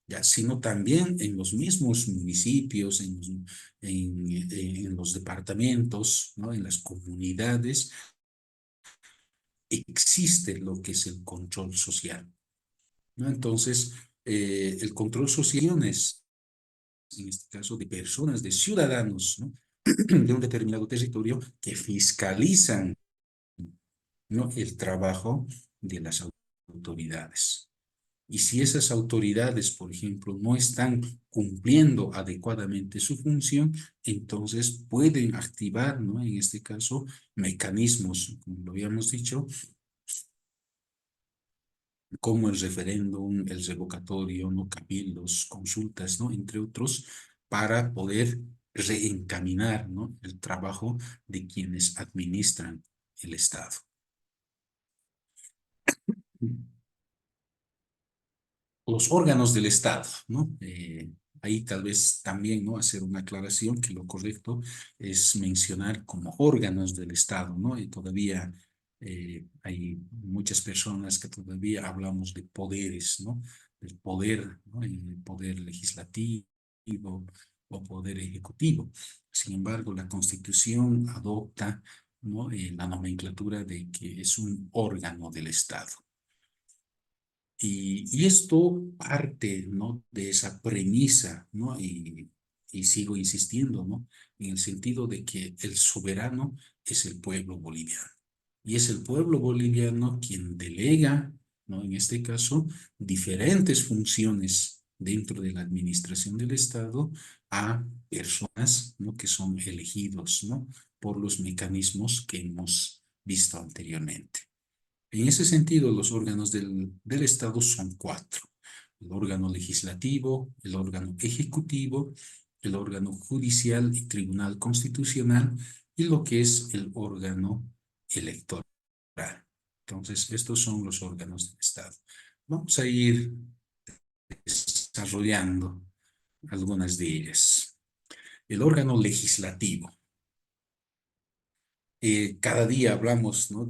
ya, sino también en los mismos municipios, en los departamentos, ¿no? En las comunidades, existe lo que es el control social, ¿no? Entonces, el control social es, en este caso, de personas, de ciudadanos, ¿no? De un determinado territorio que fiscalizan, ¿no? El trabajo de las autoridades. Y si esas autoridades, por ejemplo, no están cumpliendo adecuadamente su función, entonces pueden activar, ¿no? En este caso, mecanismos, como lo habíamos dicho, como el referéndum, el revocatorio, no cabildos, consultas, ¿no? Entre otros, para poder reencaminar, ¿no? El trabajo de quienes administran el Estado. Los órganos del Estado, ¿no? Ahí tal vez también, ¿no? Hacer una aclaración que lo correcto es mencionar como órganos del Estado, ¿no? Y todavía hay muchas personas que todavía hablamos de poderes, ¿no? El poder, ¿no? El poder legislativo o poder ejecutivo. Sin embargo, la Constitución adopta, ¿no? La nomenclatura de que es un órgano del Estado. Y esto parte, ¿no? De esa premisa, ¿no? Y y sigo insistiendo, ¿no? En el sentido de que el soberano es el pueblo boliviano. Y es el pueblo boliviano quien delega, ¿no? En este caso, diferentes funciones dentro de la administración del Estado a personas, ¿no? Que son elegidos, ¿no? Por los mecanismos que hemos visto anteriormente. En ese sentido, los órganos del Estado son cuatro: el órgano legislativo, el órgano ejecutivo, el órgano judicial y tribunal constitucional, y lo que es el órgano electoral. Entonces, estos son los órganos del Estado. Vamos a ir desarrollando algunas de ellas. El órgano legislativo. Cada día hablamos, ¿no?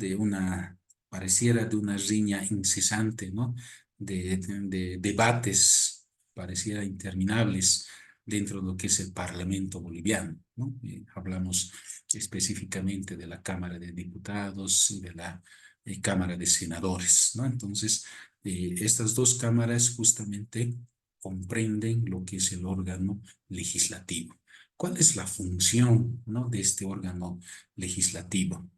Pareciera de una riña incesante, ¿no? De debates, pareciera interminables dentro de lo que es el Parlamento boliviano, ¿no? Hablamos específicamente de la Cámara de Diputados y de la Cámara de Senadores, ¿no? Entonces, estas dos cámaras justamente comprenden lo que es el órgano legislativo. ¿Cuál es la función, ¿no? de este órgano legislativo?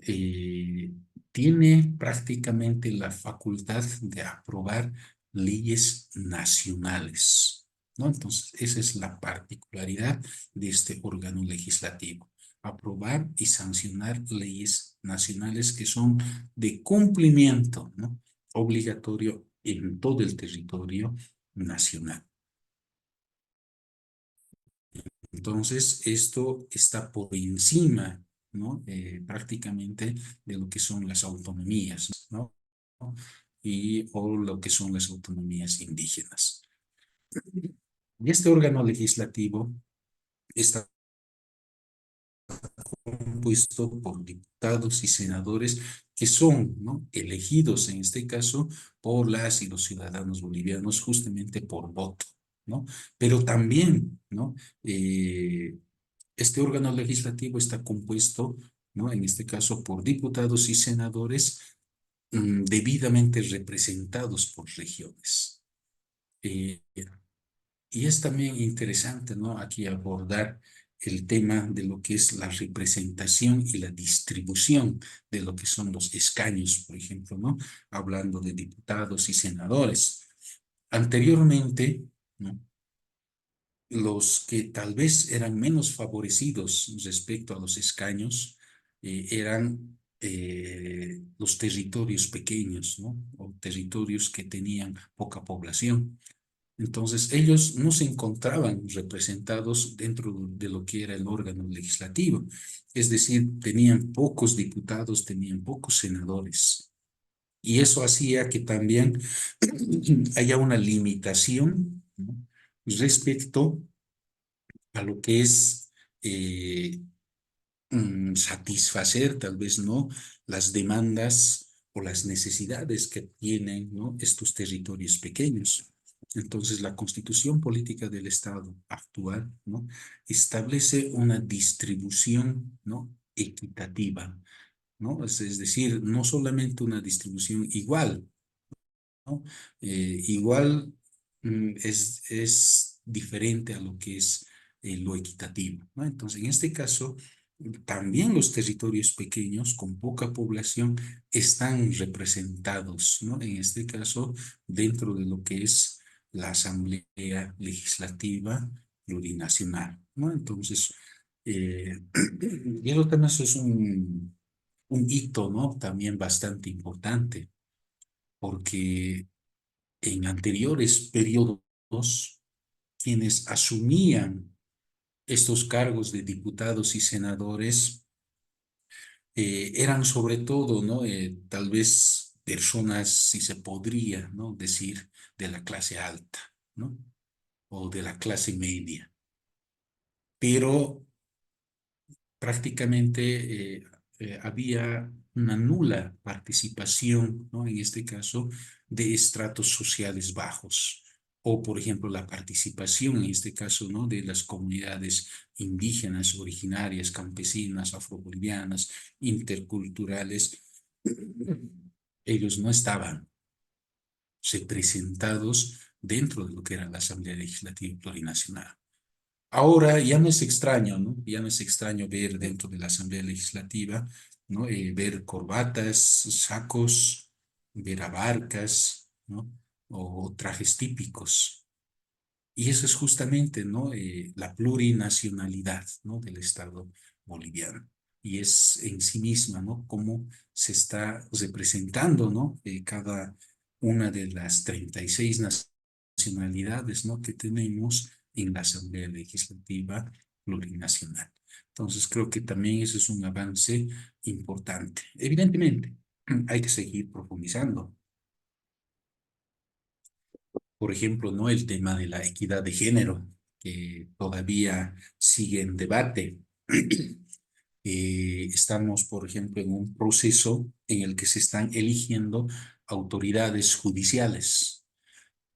Eh, Tiene prácticamente la facultad de aprobar leyes nacionales, ¿no? Entonces, esa es la particularidad de este órgano legislativo: aprobar y sancionar leyes nacionales que son de cumplimiento, ¿no? obligatorio en todo el territorio nacional. Entonces, esto está por encima, ¿no? Prácticamente de lo que son las autonomías, ¿no? O lo que son las autonomías indígenas. Y este órgano legislativo está compuesto por diputados y senadores que son, ¿no? elegidos en este caso por las y los ciudadanos bolivianos justamente por voto, ¿no? Pero también, ¿no? Este órgano legislativo está compuesto, ¿no? En este caso por diputados y senadores debidamente representados por regiones. Eh, y es también interesante, ¿no? Aquí abordar el tema de lo que es la representación y la distribución de lo que son los escaños, por ejemplo, ¿no? Hablando de diputados y senadores. Anteriormente, ¿no? Los que tal vez eran menos favorecidos respecto a los escaños eran los territorios pequeños, ¿no? O territorios que tenían poca población. Entonces, ellos no se encontraban representados dentro de lo que era el órgano legislativo. Es decir, tenían pocos diputados, tenían pocos senadores. Y eso hacía que también haya una limitación, ¿no? respecto a lo que es satisfacer, tal vez no, las demandas o las necesidades que tienen, ¿no? estos territorios pequeños. Entonces, la Constitución Política del Estado actual, ¿no? establece una distribución, ¿no? equitativa, ¿no? Es decir, no solamente una distribución igual, ¿no? Igual es diferente a lo que es lo equitativo, ¿no? Entonces, en este caso, también los territorios pequeños con poca población están representados, ¿no? En este caso, dentro de lo que es la Asamblea Legislativa Plurinacional, ¿no? Entonces, y eso también es un hito, ¿no? También bastante importante, porque en anteriores periodos, quienes asumían estos cargos de diputados y senadores eran sobre todo, ¿no? Tal vez personas, si se podría, ¿no? decir, de la clase alta, ¿no? O de la clase media. Pero prácticamente había una nula participación, ¿no? En este caso, de estratos sociales bajos. O, por ejemplo, la participación, en este caso, ¿no? de las comunidades indígenas, originarias, campesinas, afrobolivianas, interculturales. Ellos no estaban representados dentro de lo que era la Asamblea Legislativa Plurinacional. Ahora ya no es extraño, ¿no? Ya no es extraño ver dentro de la Asamblea Legislativa, ¿no? Ver corbatas, sacos, ver abarcas, ¿no? O trajes típicos. Y eso es justamente, ¿no? La plurinacionalidad, ¿no? Del Estado boliviano. Y es en sí misma, ¿no? Cómo se está representando, ¿no? Cada una de las 36 nacionalidades, ¿no? Que tenemos en la Asamblea Legislativa Plurinacional. Entonces, creo que también eso es un avance importante. Evidentemente, hay que seguir profundizando. Por ejemplo, ¿no? El tema de la equidad de género, que todavía sigue en debate. Estamos, por ejemplo, en un proceso en el que se están eligiendo autoridades judiciales.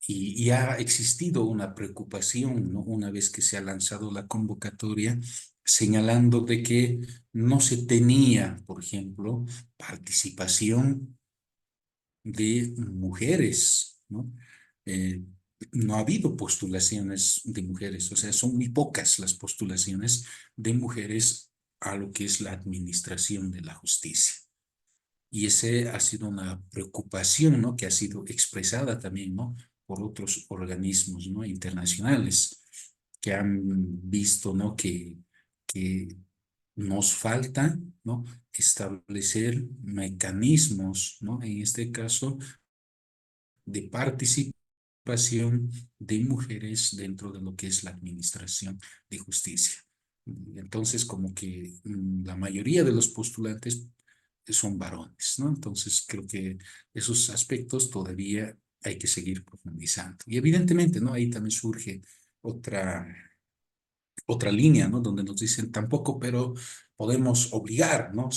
Y ha existido una preocupación, ¿no? Una vez que se ha lanzado la convocatoria, señalando de que no se tenía, por ejemplo, participación de mujeres, ¿no? Eh, no ha habido postulaciones de mujeres, o sea, son muy pocas las postulaciones de mujeres a lo que es la administración de la justicia. Y ese ha sido una preocupación, ¿no? Que ha sido expresada también, ¿no? Por otros organismos, ¿no? Internacionales que han visto, ¿no? Que nos falta, ¿no? Establecer mecanismos, ¿no? En este caso, de participación de mujeres dentro de lo que es la administración de justicia. Entonces, como que la mayoría de los postulantes son varones, ¿no? Entonces, creo que esos aspectos todavía hay que seguir profundizando. Y evidentemente, ¿no? Ahí también surge otra, otra línea, ¿no? Donde nos dicen tampoco, pero podemos obligar, ¿no?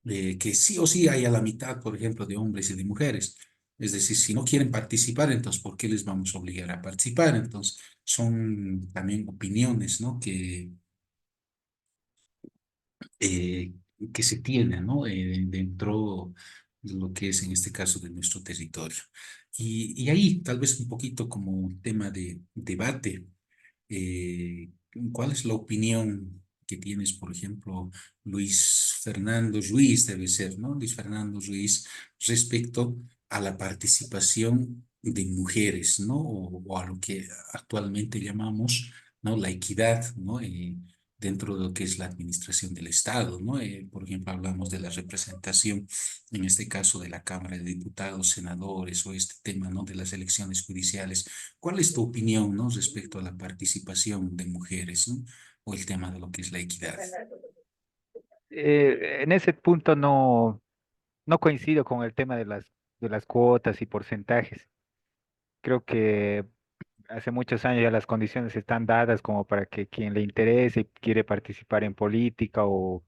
De que sí o sí haya la mitad, por ejemplo, de hombres y de mujeres. Es decir, si no quieren participar, entonces, ¿por qué les vamos a obligar a participar? Entonces, son también opiniones, ¿no? Eh, que se tienen, ¿no? Dentro de lo que es, en este caso, de nuestro territorio. Y ahí, tal vez un poquito como un tema de debate, eh, ¿cuál es la opinión que tienes, por ejemplo, Luis Fernando Ruiz, debe ser, ¿no? Luis Fernando Ruiz, respecto a la participación de mujeres, ¿no? O a lo que actualmente llamamos, ¿no? La equidad, ¿no? Dentro de lo que es la administración del Estado, ¿no? Por ejemplo, hablamos de la representación, en este caso de la Cámara de Diputados, senadores, o este tema, ¿no? De las elecciones judiciales. ¿Cuál es tu opinión, ¿no? Respecto a la participación de mujeres, ¿no? O el tema de lo que es la equidad. En ese punto no coincido con el tema de las cuotas y porcentajes. Creo que hace muchos años ya las condiciones están dadas como para que quien le interese y quiere participar en política o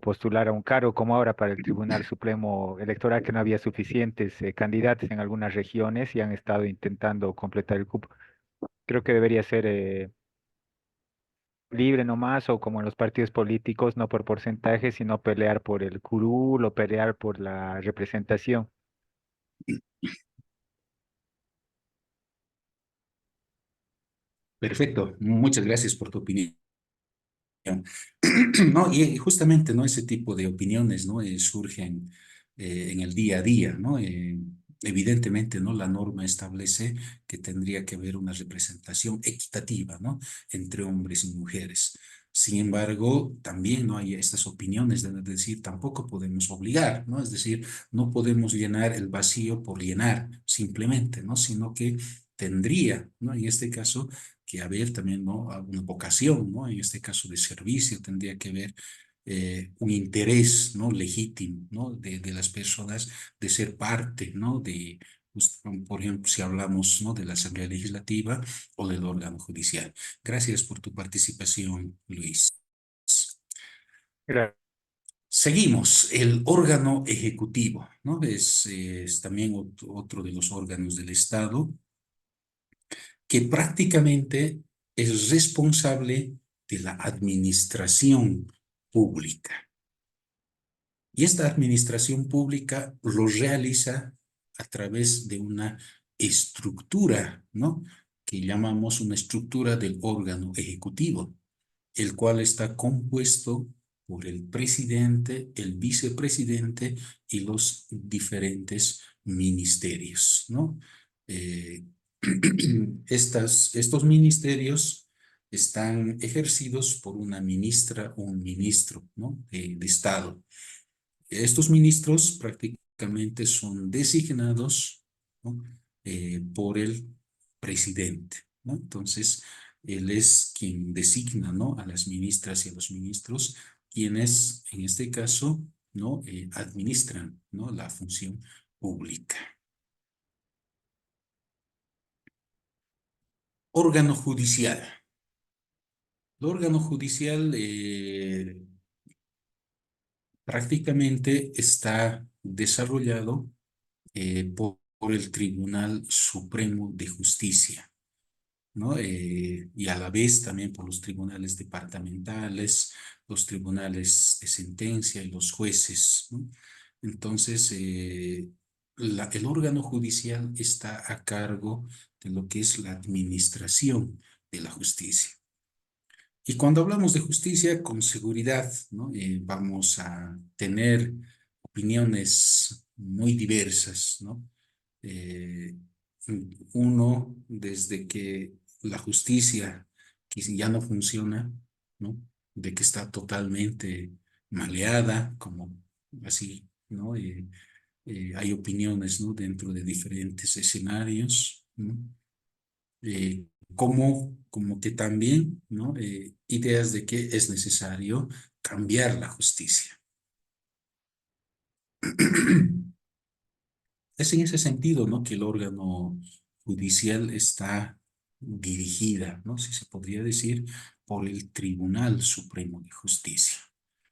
postular a un cargo, como ahora para el Tribunal Supremo Electoral, que no había suficientes candidatos en algunas regiones y han estado intentando completar el cupo. Creo que debería ser libre nomás o como en los partidos políticos, no por porcentaje, sino pelear por el curul o pelear por la representación. Perfecto, muchas gracias por tu opinión. No, y justamente, ¿no? Ese tipo de opiniones, ¿no? Surgen en el día a día, ¿no? Evidentemente, ¿no? La norma establece que tendría que haber una representación equitativa, ¿no? Entre hombres y mujeres. Sin embargo, también no hay estas opiniones de decir, tampoco podemos obligar, ¿no? Es decir, no podemos llenar el vacío por llenar, simplemente, ¿no? Sino que tendría, ¿no? En este caso, que haber también, ¿no? Una vocación, ¿no? En este caso de servicio, tendría que haber un interés, ¿no? Legítimo, ¿no? De las personas de ser parte, ¿no? De, pues, por ejemplo, si hablamos, ¿no? De la Asamblea Legislativa o del órgano judicial. Gracias por tu participación, Luis. Claro. Seguimos, el órgano ejecutivo, ¿no? Es también otro de los órganos del Estado que prácticamente es responsable de la administración pública. Y esta administración pública lo realiza a través de una estructura, ¿no? que llamamos una estructura del órgano ejecutivo, el cual está compuesto por el presidente, el vicepresidente y los diferentes ministerios, ¿no? Eh, estos ministerios están ejercidos por una ministra o un ministro, ¿no? de Estado. Estos ministros prácticamente son designados, ¿no? Por el presidente, ¿no? Entonces, él es quien designa, ¿no? a las ministras y a los ministros, quienes, en este caso, ¿no? administran, ¿no? la función pública. Órgano judicial. El órgano judicial prácticamente está desarrollado por el Tribunal Supremo de Justicia, ¿no? Y a la vez también por los tribunales departamentales, los tribunales de sentencia y los jueces, ¿no? Entonces, el órgano judicial está a cargo de lo que es la administración de la justicia. Y cuando hablamos de justicia, con seguridad, ¿no? Vamos a tener opiniones muy diversas, ¿no? Eh, Uno, desde que la justicia que ya no funciona, ¿no? De que está totalmente maleada, como así, ¿no? Hay opiniones, ¿no? Dentro de diferentes escenarios, ¿no? Eh, como que también, ¿no? Ideas de que es necesario cambiar la justicia. Es en ese sentido, ¿no? que el órgano judicial está dirigida, ¿no? Si se podría decir, por el Tribunal Supremo de Justicia.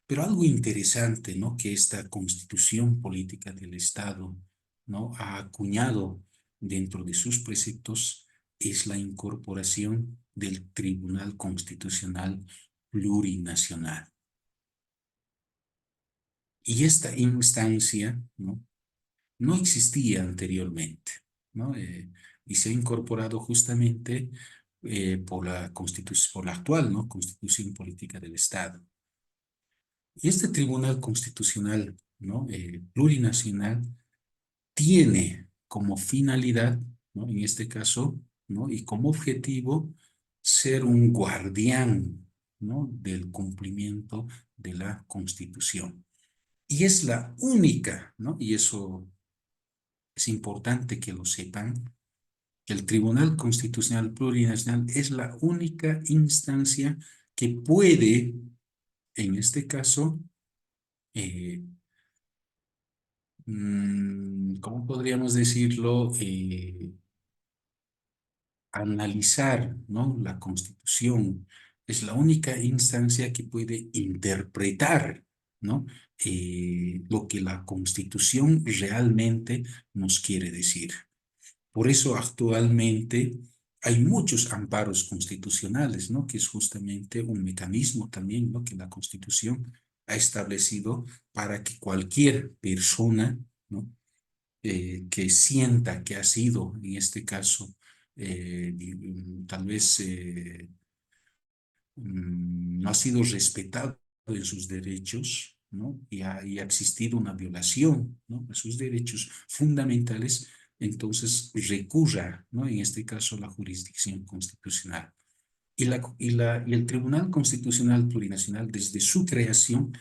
Pero algo interesante, ¿no? que esta Constitución Política del Estado, ¿no? ha acuñado dentro de sus preceptos es la incorporación del Tribunal Constitucional Plurinacional. Y esta instancia, ¿no? no existía anteriormente, ¿no? Y se ha incorporado justamente por la actual, ¿no? Constitución Política del Estado. Y este Tribunal Constitucional, ¿no? Plurinacional tiene como finalidad, ¿no? En este caso, ¿no? y como objetivo, ser un guardián, ¿no? del cumplimiento de la Constitución. Y es la única, ¿no? y eso es importante que lo sepan, que el Tribunal Constitucional Plurinacional es la única instancia que puede, en este caso, ¿cómo podríamos decirlo? Analizar, ¿no? la Constitución. Es la única instancia que puede interpretar, ¿no? Lo que la Constitución realmente nos quiere decir. Por eso actualmente hay muchos amparos constitucionales, ¿no? que es justamente un mecanismo también, ¿no? que la Constitución ha establecido para que cualquier persona, ¿no? Que sienta que ha sido, en este caso, tal vez no ha sido respetado en sus derechos, ¿no? y ha existido una violación, ¿no? a sus derechos fundamentales, entonces recurra, ¿no? en este caso, la jurisdicción constitucional. Y el Tribunal Constitucional Plurinacional, desde su creación,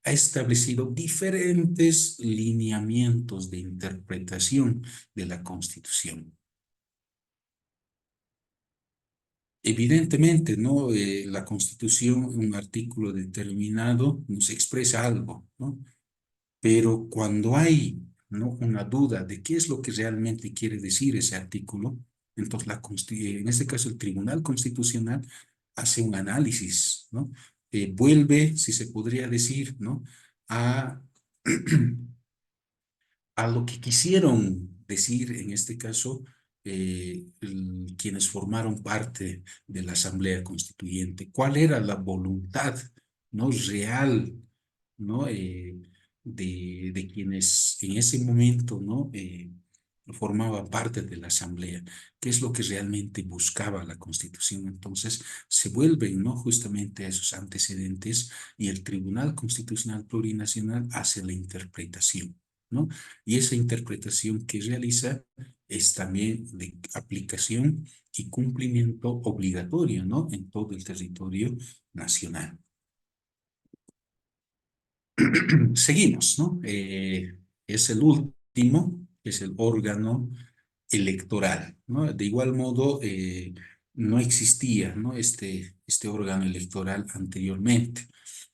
ha establecido diferentes lineamientos de interpretación de la Constitución. Evidentemente, ¿no? La Constitución, un artículo determinado, nos expresa algo, ¿no? Pero cuando hay, ¿no? una duda de qué es lo que realmente quiere decir ese artículo, entonces en este caso el Tribunal Constitucional hace un análisis, ¿no? Vuelve, si se podría decir, ¿no? a, a lo que quisieron decir, en este caso, quienes formaron parte de la Asamblea Constituyente. ¿Cuál era la voluntad, ¿no? real, ¿no? De quienes en ese momento, ¿no? formaba parte de la Asamblea, que es lo que realmente buscaba la Constitución. Entonces, se vuelven, ¿no?, justamente a esos antecedentes y el Tribunal Constitucional Plurinacional hace la interpretación, ¿no? Y esa interpretación que realiza es también de aplicación y cumplimiento obligatorio, ¿no?, en todo el territorio nacional. Seguimos, ¿no? Es el último, es el órgano electoral, ¿no? De igual modo, no existía, ¿no?, este órgano electoral anteriormente,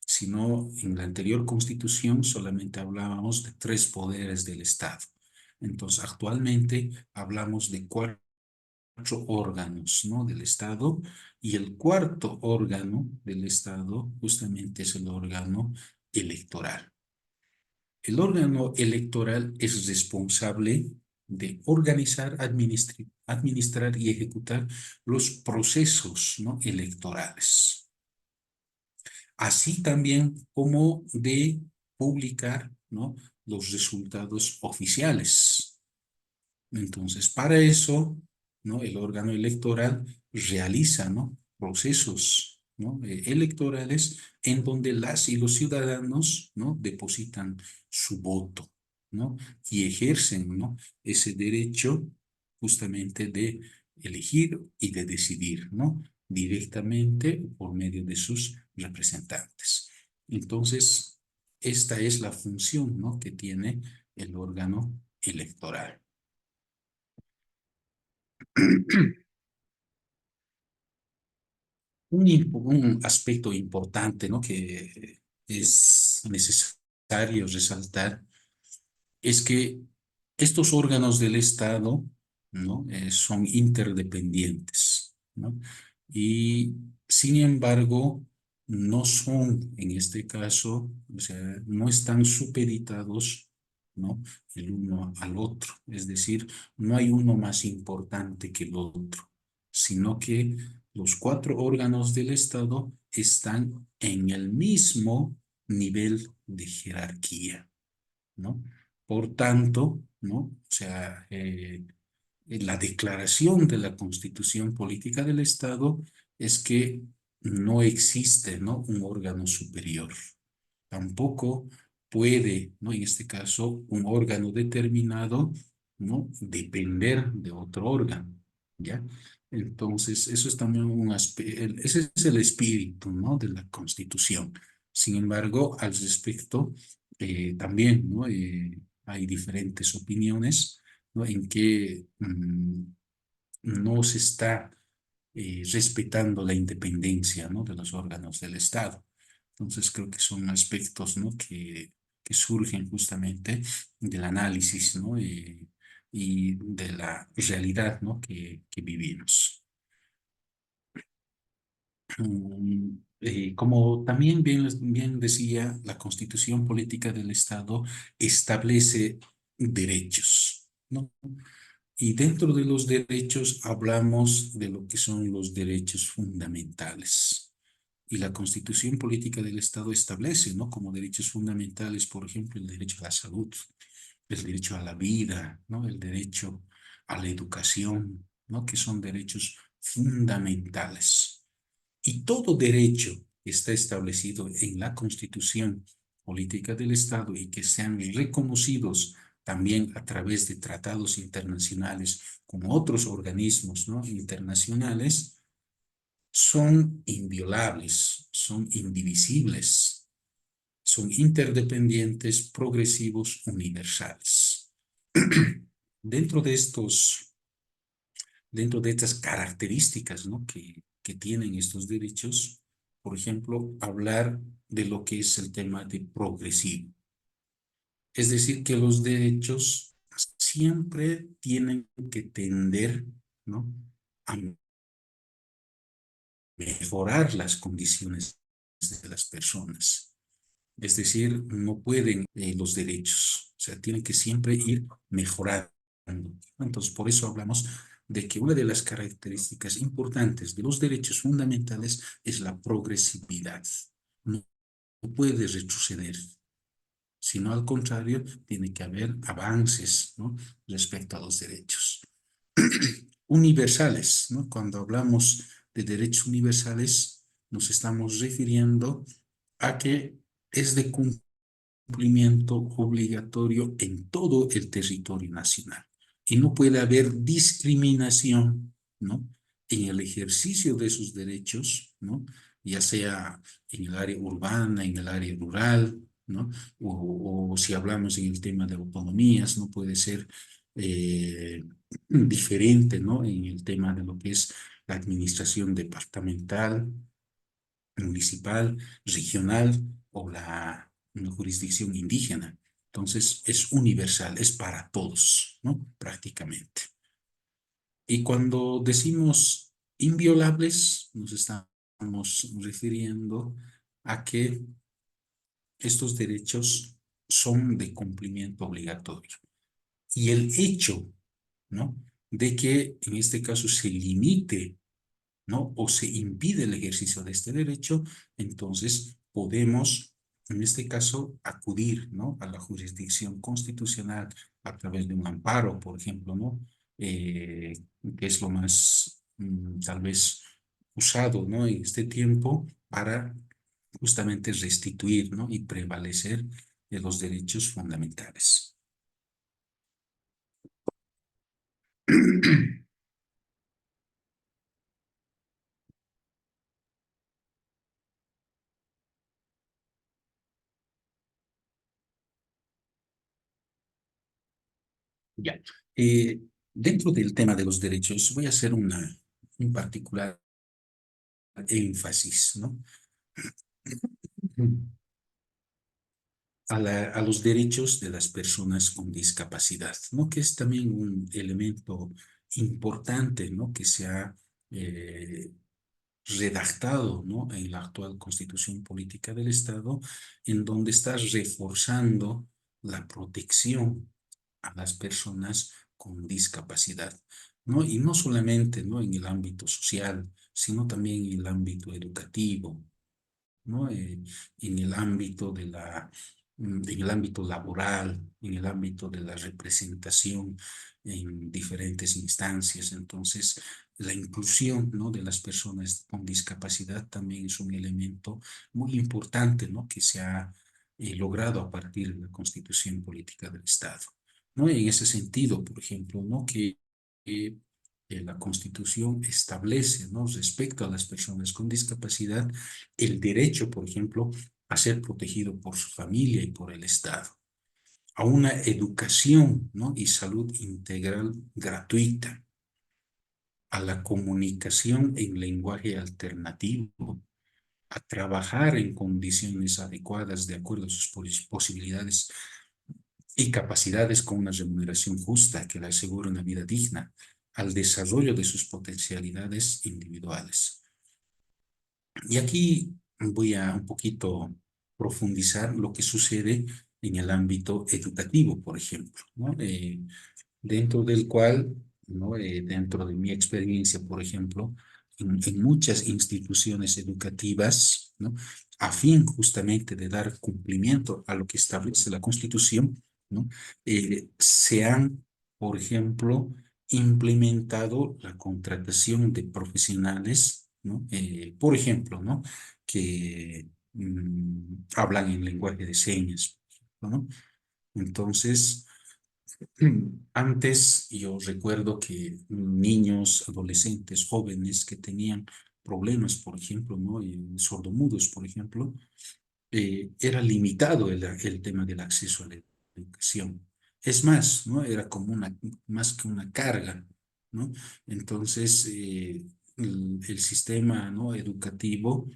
sino en la anterior constitución solamente hablábamos de 3 poderes del Estado. Entonces, actualmente hablamos de 4 órganos, ¿no?, del Estado, y el cuarto órgano del Estado justamente es el órgano electoral. El órgano electoral es responsable de organizar, administrar y ejecutar los procesos, ¿no?, electorales, así también como de publicar, ¿no?, los resultados oficiales. Entonces, para eso, ¿no?, el órgano electoral realiza, ¿no?, procesos, ¿no?, electorales en donde las y los ciudadanos, ¿no?, depositan su voto, ¿no?, y ejercen, ¿no?, ese derecho justamente de elegir y de decidir, ¿no?, directamente por medio de sus representantes. Entonces, esta es la función, ¿no?, que tiene el órgano electoral. Un aspecto importante, ¿no?, que es necesario resaltar es que estos órganos del Estado, ¿no?, son interdependientes, ¿no? Y sin embargo, no son, en este caso, o sea, no están supeditados, ¿no?, el uno al otro. Es decir, no hay uno más importante que el otro, sino que los 4 órganos del Estado están en el mismo nivel de jerarquía, ¿no? Por tanto, ¿no?, o sea, la declaración de la Constitución Política del Estado es que no existe, ¿no?, un órgano superior. Tampoco puede, ¿no?, en este caso, un órgano determinado, ¿no?, depender de otro órgano, ¿ya? Entonces, eso es también un aspecto, ese es el espíritu, ¿no?, de la Constitución. Sin embargo, al respecto, también, ¿no?, hay diferentes opiniones, ¿no?, en que no se está respetando la independencia, ¿no?, de los órganos del Estado. Entonces creo que son aspectos, ¿no?, que surgen justamente del análisis, ¿no?, y de la realidad, ¿no?, que vivimos. Como también bien decía, la Constitución Política del Estado establece derechos, ¿no? Y dentro de los derechos hablamos de lo que son los derechos fundamentales. Y la Constitución Política del Estado establece, ¿no?, como derechos fundamentales, por ejemplo, el derecho a la salud, el derecho a la vida, ¿no?, el derecho a la educación, ¿no?, que son derechos fundamentales. Y todo derecho que está establecido en la Constitución Política del Estado y que sean reconocidos también a través de tratados internacionales con otros organismos, ¿no?, internacionales, son inviolables, son indivisibles, son interdependientes, progresivos, universales. Dentro de estas características, ¿no?, que tienen estos derechos, por ejemplo, hablar de lo que es el tema de progresivo. Es decir, que los derechos siempre tienen que tender, ¿no?, a mejorar las condiciones de las personas. Es decir, no pueden los derechos, o sea, tienen que siempre ir mejorando. Entonces, por eso hablamos de que una de las características importantes de los derechos fundamentales es la progresividad. No puede retroceder, sino al contrario, tiene que haber avances, ¿no? Respecto a los derechos universales, ¿no? Cuando hablamos de derechos universales, nos estamos refiriendo a que es de cumplimiento obligatorio en todo el territorio nacional y no puede haber discriminación, ¿no? En el ejercicio de sus derechos, ¿no? Ya sea en el área urbana, en el área rural, ¿no? O si hablamos en el tema de autonomías, no puede ser diferente, ¿no? En el tema de lo que es la administración departamental, municipal, regional o una jurisdicción indígena. Entonces, es universal, es para todos, ¿no? Prácticamente. Y cuando decimos inviolables, nos estamos refiriendo a que estos derechos son de cumplimiento obligatorio. Y el hecho, ¿no? De que en este caso se limite, ¿no? O se impide el ejercicio de este derecho, entonces podemos, en este caso, acudir, ¿no? A la jurisdicción constitucional a través de un amparo, por ejemplo, ¿no? Que es lo más, tal vez, usado, ¿no? En este tiempo para justamente restituir, ¿no? Y prevalecer de los derechos fundamentales. Ya. Eh, Dentro del tema de los derechos, voy a hacer un particular énfasis, ¿no? A los derechos de las personas con discapacidad, ¿no? Que es también un elemento importante, ¿no? Que se ha eh, redactado, ¿no? En la actual Constitución Política del Estado, en donde está reforzando la protección a las personas con discapacidad, ¿no? Y no solamente, ¿no? En el ámbito social, sino también en el ámbito educativo, ¿no? En el ámbito en el ámbito laboral, en el ámbito de la representación en diferentes instancias. Entonces, la inclusión, ¿no? De las personas con discapacidad también es un elemento muy importante, ¿no? Que se ha logrado a partir de la Constitución Política del Estado, ¿no? En ese sentido, por ejemplo, ¿no? Que la Constitución establece, ¿no? Respecto a las personas con discapacidad, el derecho, por ejemplo, a ser protegido por su familia y por el Estado, a una educación, ¿no? Y salud integral gratuita, a la comunicación en lenguaje alternativo, a trabajar en condiciones adecuadas de acuerdo a sus posibilidades y capacidades con una remuneración justa que le asegure una vida digna, al desarrollo de sus potencialidades individuales. Y aquí voy a un poquito profundizar lo que sucede en el ámbito educativo, por ejemplo, ¿no? Dentro del cual, ¿no? Dentro de mi experiencia, por ejemplo, en muchas instituciones educativas, ¿no? A fin justamente de dar cumplimiento a lo que establece la Constitución, ¿no? Se han, por ejemplo, implementado la contratación de profesionales, ¿no? Por ejemplo, ¿no? Que hablan en lenguaje de señas, ¿no? Entonces, antes yo recuerdo que niños, adolescentes, jóvenes que tenían problemas, por ejemplo, ¿no? Sordomudos, por ejemplo, era limitado el tema del acceso a la educación. Es más, ¿no? Era como más que una carga, ¿no? Entonces, el sistema, ¿no? Educativo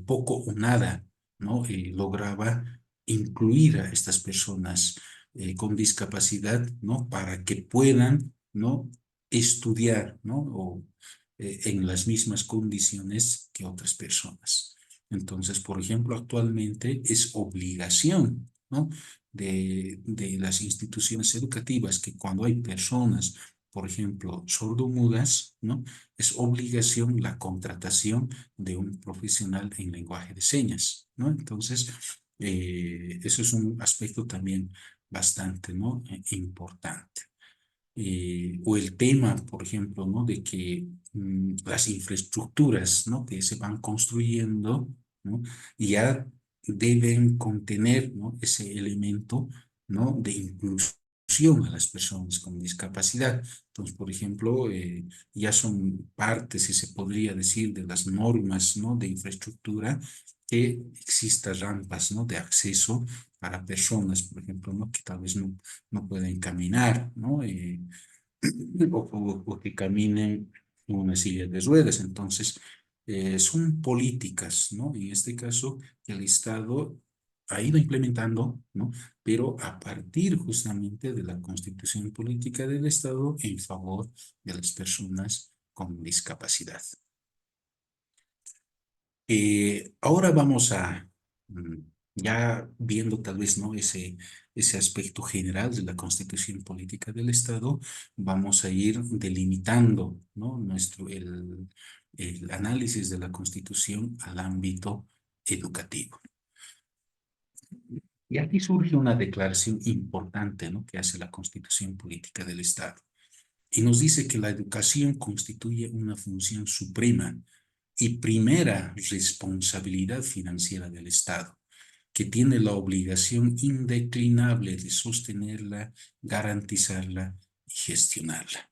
poco o nada, ¿no? Lograba incluir a estas personas con discapacidad, ¿no? Para que puedan, ¿no? Estudiar, ¿no? O en las mismas condiciones que otras personas. Entonces, por ejemplo, actualmente es obligación, ¿no? De las instituciones educativas que cuando hay personas, por ejemplo, sordomudas, ¿no? Es obligación la contratación de un profesional en lenguaje de señas, ¿no? Entonces, Eso es un aspecto también bastante, ¿no? Importante. O el tema, por ejemplo, ¿no? De que las infraestructuras, ¿no? Que se van construyendo, ¿no? Ya deben contener, ¿no? Ese elemento, ¿no? De inclusión a las personas con discapacidad. Entonces, por ejemplo, ya son parte, si se podría decir, de las normas, ¿no? De infraestructura, que existan rampas, ¿no? De acceso para personas, por ejemplo, ¿no? Que tal vez no pueden caminar, ¿no? O que caminen en una silla de ruedas. Entonces, son políticas, ¿no? En este caso, que el Estado ha ido implementando, ¿no? Pero a partir justamente de la constitución política del Estado en favor de las personas con discapacidad. Ahora vamos a, mm, ya viendo tal vez, ¿no? Ese aspecto general de la constitución política del Estado, vamos a ir delimitando, ¿no? El análisis de la constitución al ámbito educativo. Y aquí surge una declaración importante, ¿no? Que hace la constitución política del Estado. Y nos dice que la educación constituye una función suprema y primera responsabilidad financiera del Estado, que tiene la obligación indeclinable de sostenerla, garantizarla y gestionarla.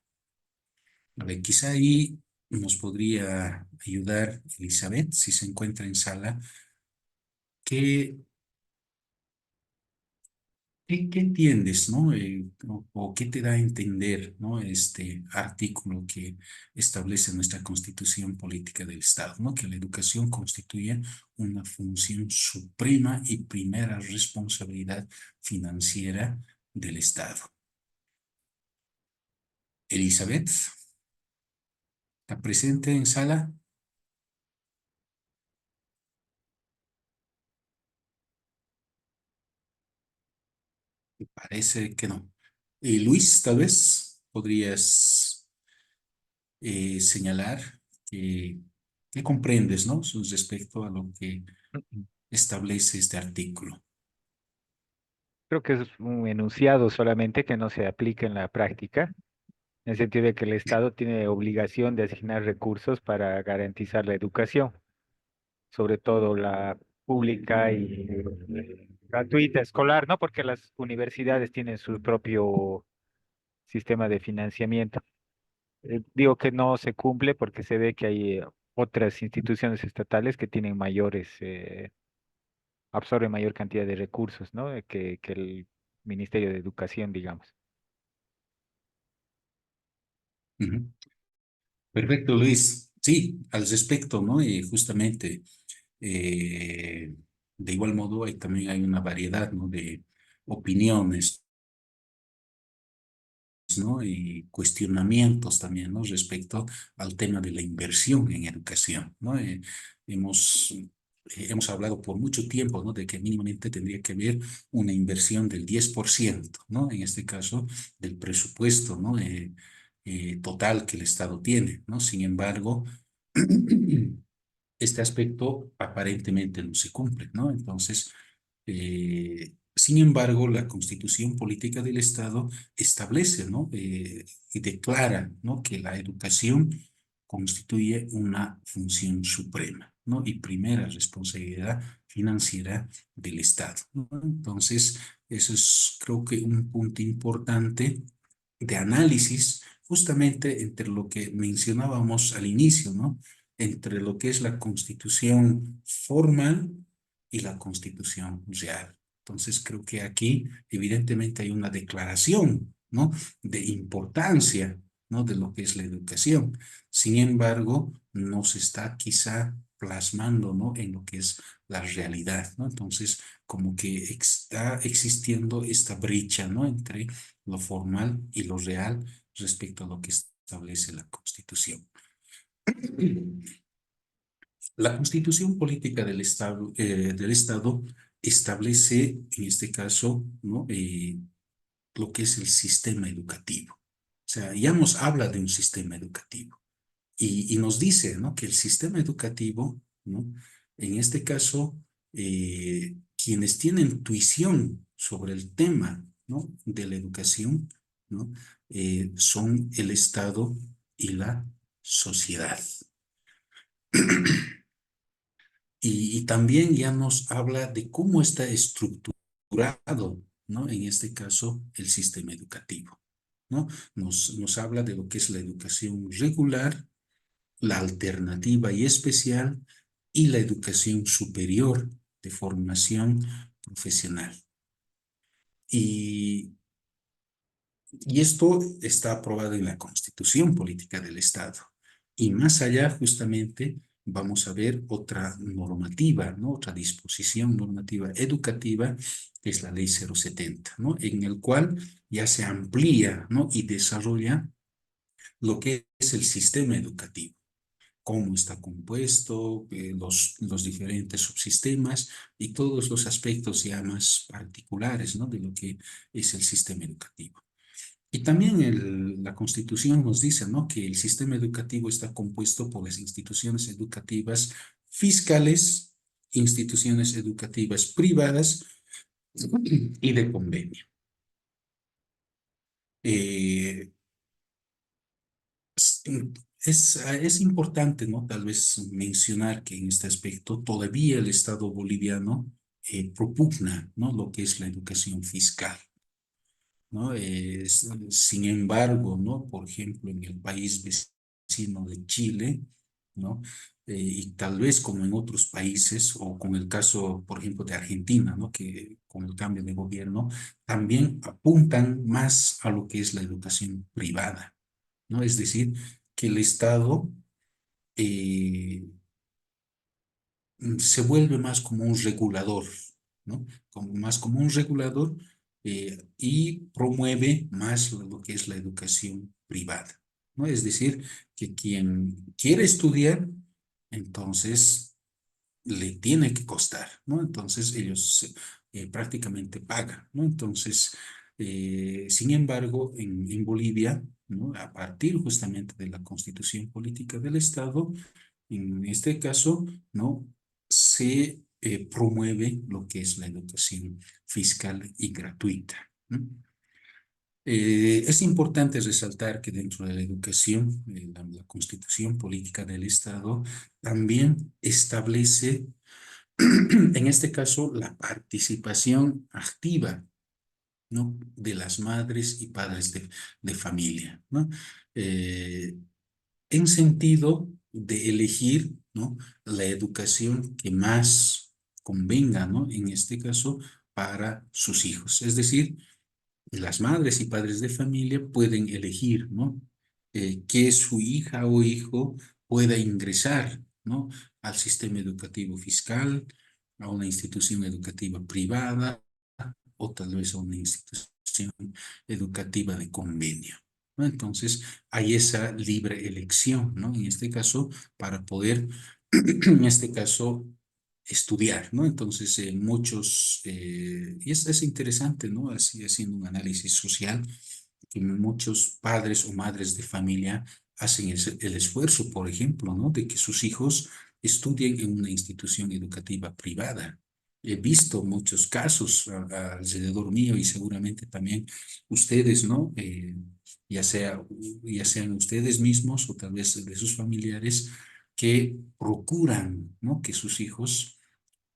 A ver, quizá ahí nos podría ayudar Elizabeth, si se encuentra en sala, que ¿qué entiendes, no? O qué te da a entender, ¿no? Este artículo que establece nuestra Constitución Política del Estado, ¿no? Que la educación constituye una función suprema y primera responsabilidad financiera del Estado. Elizabeth, ¿está presente en sala? Parece que no. Luis, tal vez podrías señalar que, que comprendes, ¿no? Respecto a lo que establece este artículo. Creo que es un enunciado solamente que no se aplica en la práctica, en el sentido de que el Estado tiene obligación de asignar recursos para garantizar la educación, sobre todo la pública y gratuita escolar, ¿no? Porque las universidades tienen su propio sistema de financiamiento. Digo que no se cumple porque se ve que hay otras instituciones estatales que tienen absorben mayor cantidad de recursos, ¿no? Que el Ministerio de Educación, digamos. Ujú. Perfecto, Luis. Sí, al respecto, ¿no? Justamente, eh, de igual modo, también hay una variedad, ¿no? De opiniones, ¿no? Y cuestionamientos también, ¿no? Respecto al tema de la inversión en educación, ¿no? Hemos hablado por mucho tiempo, ¿no? De que mínimamente tendría que haber una inversión del 10%, ¿no? En este caso, del presupuesto, ¿no? Total que el Estado tiene, ¿no? Sin embargo, este aspecto aparentemente no se cumple, ¿no? Entonces, sin embargo, la Constitución Política del Estado establece, ¿no? Y declara, ¿no? Que la educación constituye una función suprema, ¿no? Y primera responsabilidad financiera del Estado, ¿no? Entonces, eso es, creo que, un punto importante de análisis, justamente entre lo que mencionábamos al inicio, ¿no? Entre lo que es la constitución formal y la constitución real. Entonces creo que aquí evidentemente hay una declaración, ¿no? De importancia, ¿no? De lo que es la educación. Sin embargo, no se está quizá plasmando, ¿no? En lo que es la realidad, ¿no? Entonces, como que está existiendo esta brecha, ¿no? Entre lo formal y lo real respecto a lo que establece la Constitución. La Constitución Política del Estado establece, en este caso, ¿no? Lo que es el sistema educativo. O sea, ya nos habla de un sistema educativo y nos dice, ¿no? Que el sistema educativo, ¿no? En este caso, quienes tienen tuición sobre el tema, ¿no?, de la educación, ¿no?, son el Estado y la sociedad. Y también ya nos habla de cómo está estructurado, ¿no?, en este caso, el sistema educativo, ¿no? Nos habla de lo que es la educación regular, la alternativa y especial, y la educación superior de formación profesional. Y, y esto está aprobado en la Constitución Política del Estado. Y más allá, justamente, vamos a ver otra normativa, ¿no?, otra disposición normativa educativa, que es la Ley 070, ¿no?, en el cual ya se amplía, ¿no?, y desarrolla lo que es el sistema educativo, cómo está compuesto, los diferentes subsistemas y todos los aspectos ya más particulares, ¿no?, de lo que es el sistema educativo. Y también la Constitución nos dice, ¿no?, que el sistema educativo está compuesto por las instituciones educativas fiscales, instituciones educativas privadas y de convenio. Eh, es importante, ¿no?, tal vez mencionar que en este aspecto todavía el Estado boliviano propugna, ¿no?, lo que es la educación fiscal, ¿no? Sin embargo, ¿no?, por ejemplo, en el país vecino de Chile, ¿no?, y tal vez como en otros países, o con el caso, por ejemplo, de Argentina, ¿no?, que con el cambio de gobierno también apuntan más a lo que es la educación privada, ¿no? Es decir, que el Estado eh, se vuelve más como un regulador, ¿no? Más como un regulador, y promueve más lo que es la educación privada, ¿no? Es decir, que quien quiere estudiar, entonces le tiene que costar, ¿no? Entonces ellos prácticamente pagan, ¿no? Entonces, sin embargo, en Bolivia, ¿no?, a partir justamente de la Constitución Política del Estado, en este caso, ¿no?, se promueve lo que es la educación fiscal y gratuita, ¿no? Es importante resaltar que dentro de la educación, la Constitución Política del Estado también establece, en este caso, la participación activa, ¿no?, de las madres y padres de familia, ¿no? Eh, en sentido de elegir, ¿no?, la educación que más convenga, ¿no?, en este caso, para sus hijos. Es decir, las madres y padres de familia pueden elegir, ¿no?, que su hija o hijo pueda ingresar, ¿no?, al sistema educativo fiscal, a una institución educativa privada, o tal vez a una institución educativa de convenio, ¿no? Entonces, hay esa libre elección, ¿no?, en este caso, para poder, en este caso, estudiar, ¿no? Entonces, y es interesante, ¿no?, así haciendo un análisis social, que muchos padres o madres de familia hacen el esfuerzo, por ejemplo, ¿no?, de que sus hijos estudien en una institución educativa privada. He visto muchos casos alrededor mío, y seguramente también ustedes, ¿no? Ya ya sean ustedes mismos o tal vez de sus familiares, que procuran, ¿no?, que sus hijos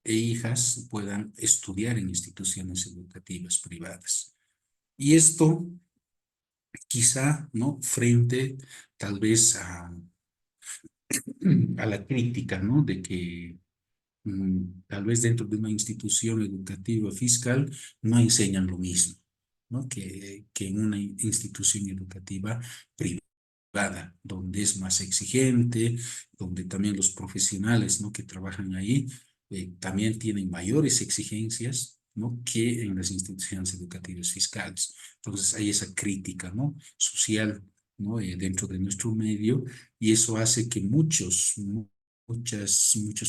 e hijas puedan estudiar en instituciones educativas privadas. Y esto quizá, ¿no?, frente tal vez a la crítica, ¿no?, de que tal vez dentro de una institución educativa fiscal no enseñan lo mismo, ¿no?, que en una institución educativa privada, donde es más exigente, donde también los profesionales, ¿no?, que trabajan ahí también tienen mayores exigencias, ¿no?, que en las instituciones educativas fiscales. Entonces hay esa crítica, ¿no?, social, ¿no?, dentro de nuestro medio, y eso hace que muchos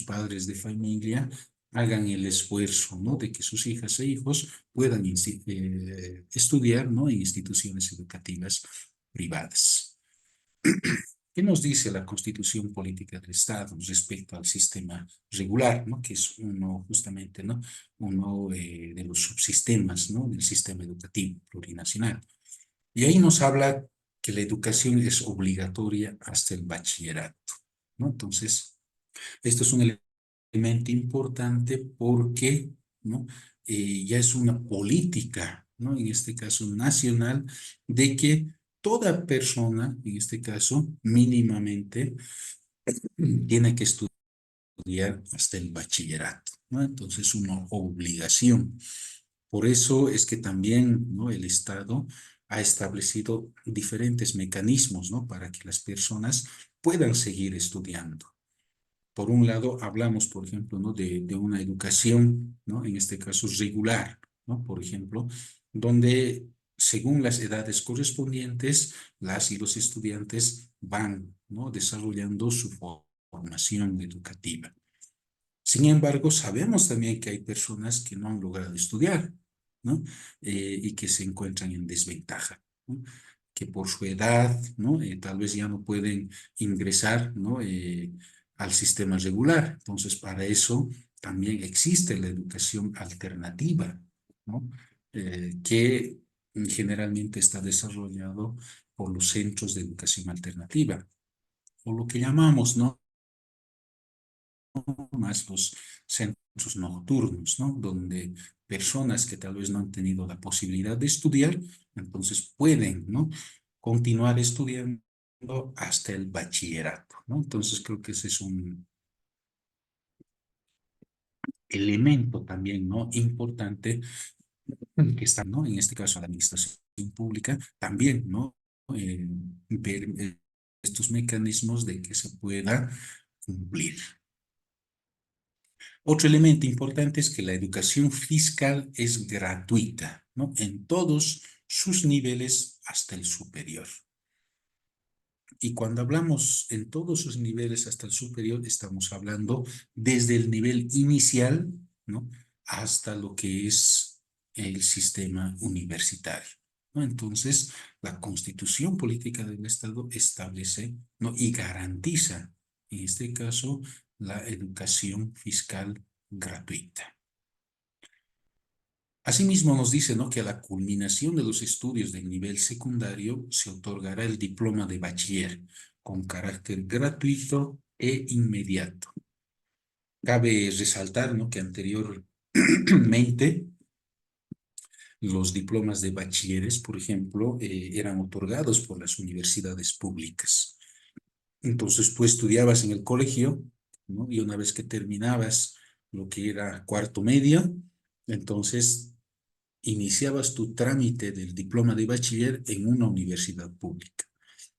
padres de familia hagan el esfuerzo, ¿no?, de que sus hijas e hijos puedan estudiar, ¿no?, en instituciones educativas privadas. ¿Qué nos dice la Constitución Política del Estado respecto al sistema regular, ¿no? Que es uno, justamente, ¿no? Uno de los subsistemas, ¿no? Del sistema educativo plurinacional. Y ahí nos habla que la educación es obligatoria hasta el bachillerato, ¿no? Entonces, esto es un elemento importante porque, ¿no? Ya es una política, ¿no? En este caso nacional, de que toda persona, en este caso, mínimamente, tiene que estudiar hasta el bachillerato, ¿no? Entonces, una obligación. Por eso es que también, ¿no? El Estado ha establecido diferentes mecanismos, ¿no? Para que las personas puedan seguir estudiando. Por un lado, hablamos, por ejemplo, ¿no? de una educación, ¿no? En este caso regular, ¿no? Por ejemplo, donde según las edades correspondientes, las y los estudiantes van, ¿no? Desarrollando su formación educativa. Sin embargo, sabemos también que hay personas que no han logrado estudiar, ¿no? Y que se encuentran en desventaja, ¿no? Que por su edad, ¿no? Tal vez ya no pueden ingresar, ¿no? Al sistema regular. Entonces, para eso también existe la educación alternativa, ¿no? Que generalmente está desarrollado por los centros de educación alternativa, o lo que llamamos, ¿no? Más los centros nocturnos, ¿no? Donde personas que tal vez no han tenido la posibilidad de estudiar, entonces pueden, ¿no? Continuar estudiando hasta el bachillerato, ¿no? Entonces creo que ese es un elemento también, ¿no? Importante que está, ¿no? En este caso, la administración pública también, ¿no? Ver estos mecanismos de que se pueda cumplir. Otro elemento importante es que la educación fiscal es gratuita, ¿no? En todos sus niveles hasta el superior. Y cuando hablamos en todos sus niveles hasta el superior, estamos hablando desde el nivel inicial, ¿no? Hasta lo que es el sistema universitario, ¿no? Entonces, la Constitución Política del Estado establece, ¿no? Y garantiza, en este caso, la educación fiscal gratuita. Asimismo nos dice, ¿no? Que a la culminación de los estudios del nivel secundario se otorgará el diploma de bachiller con carácter gratuito e inmediato. Cabe resaltar, ¿no? Que anteriormente los diplomas de bachilleres, por ejemplo, eran otorgados por las universidades públicas. Entonces tú estudiabas en el colegio, ¿no? Y una vez que terminabas lo que era cuarto medio, entonces iniciabas tu trámite del diploma de bachiller en una universidad pública.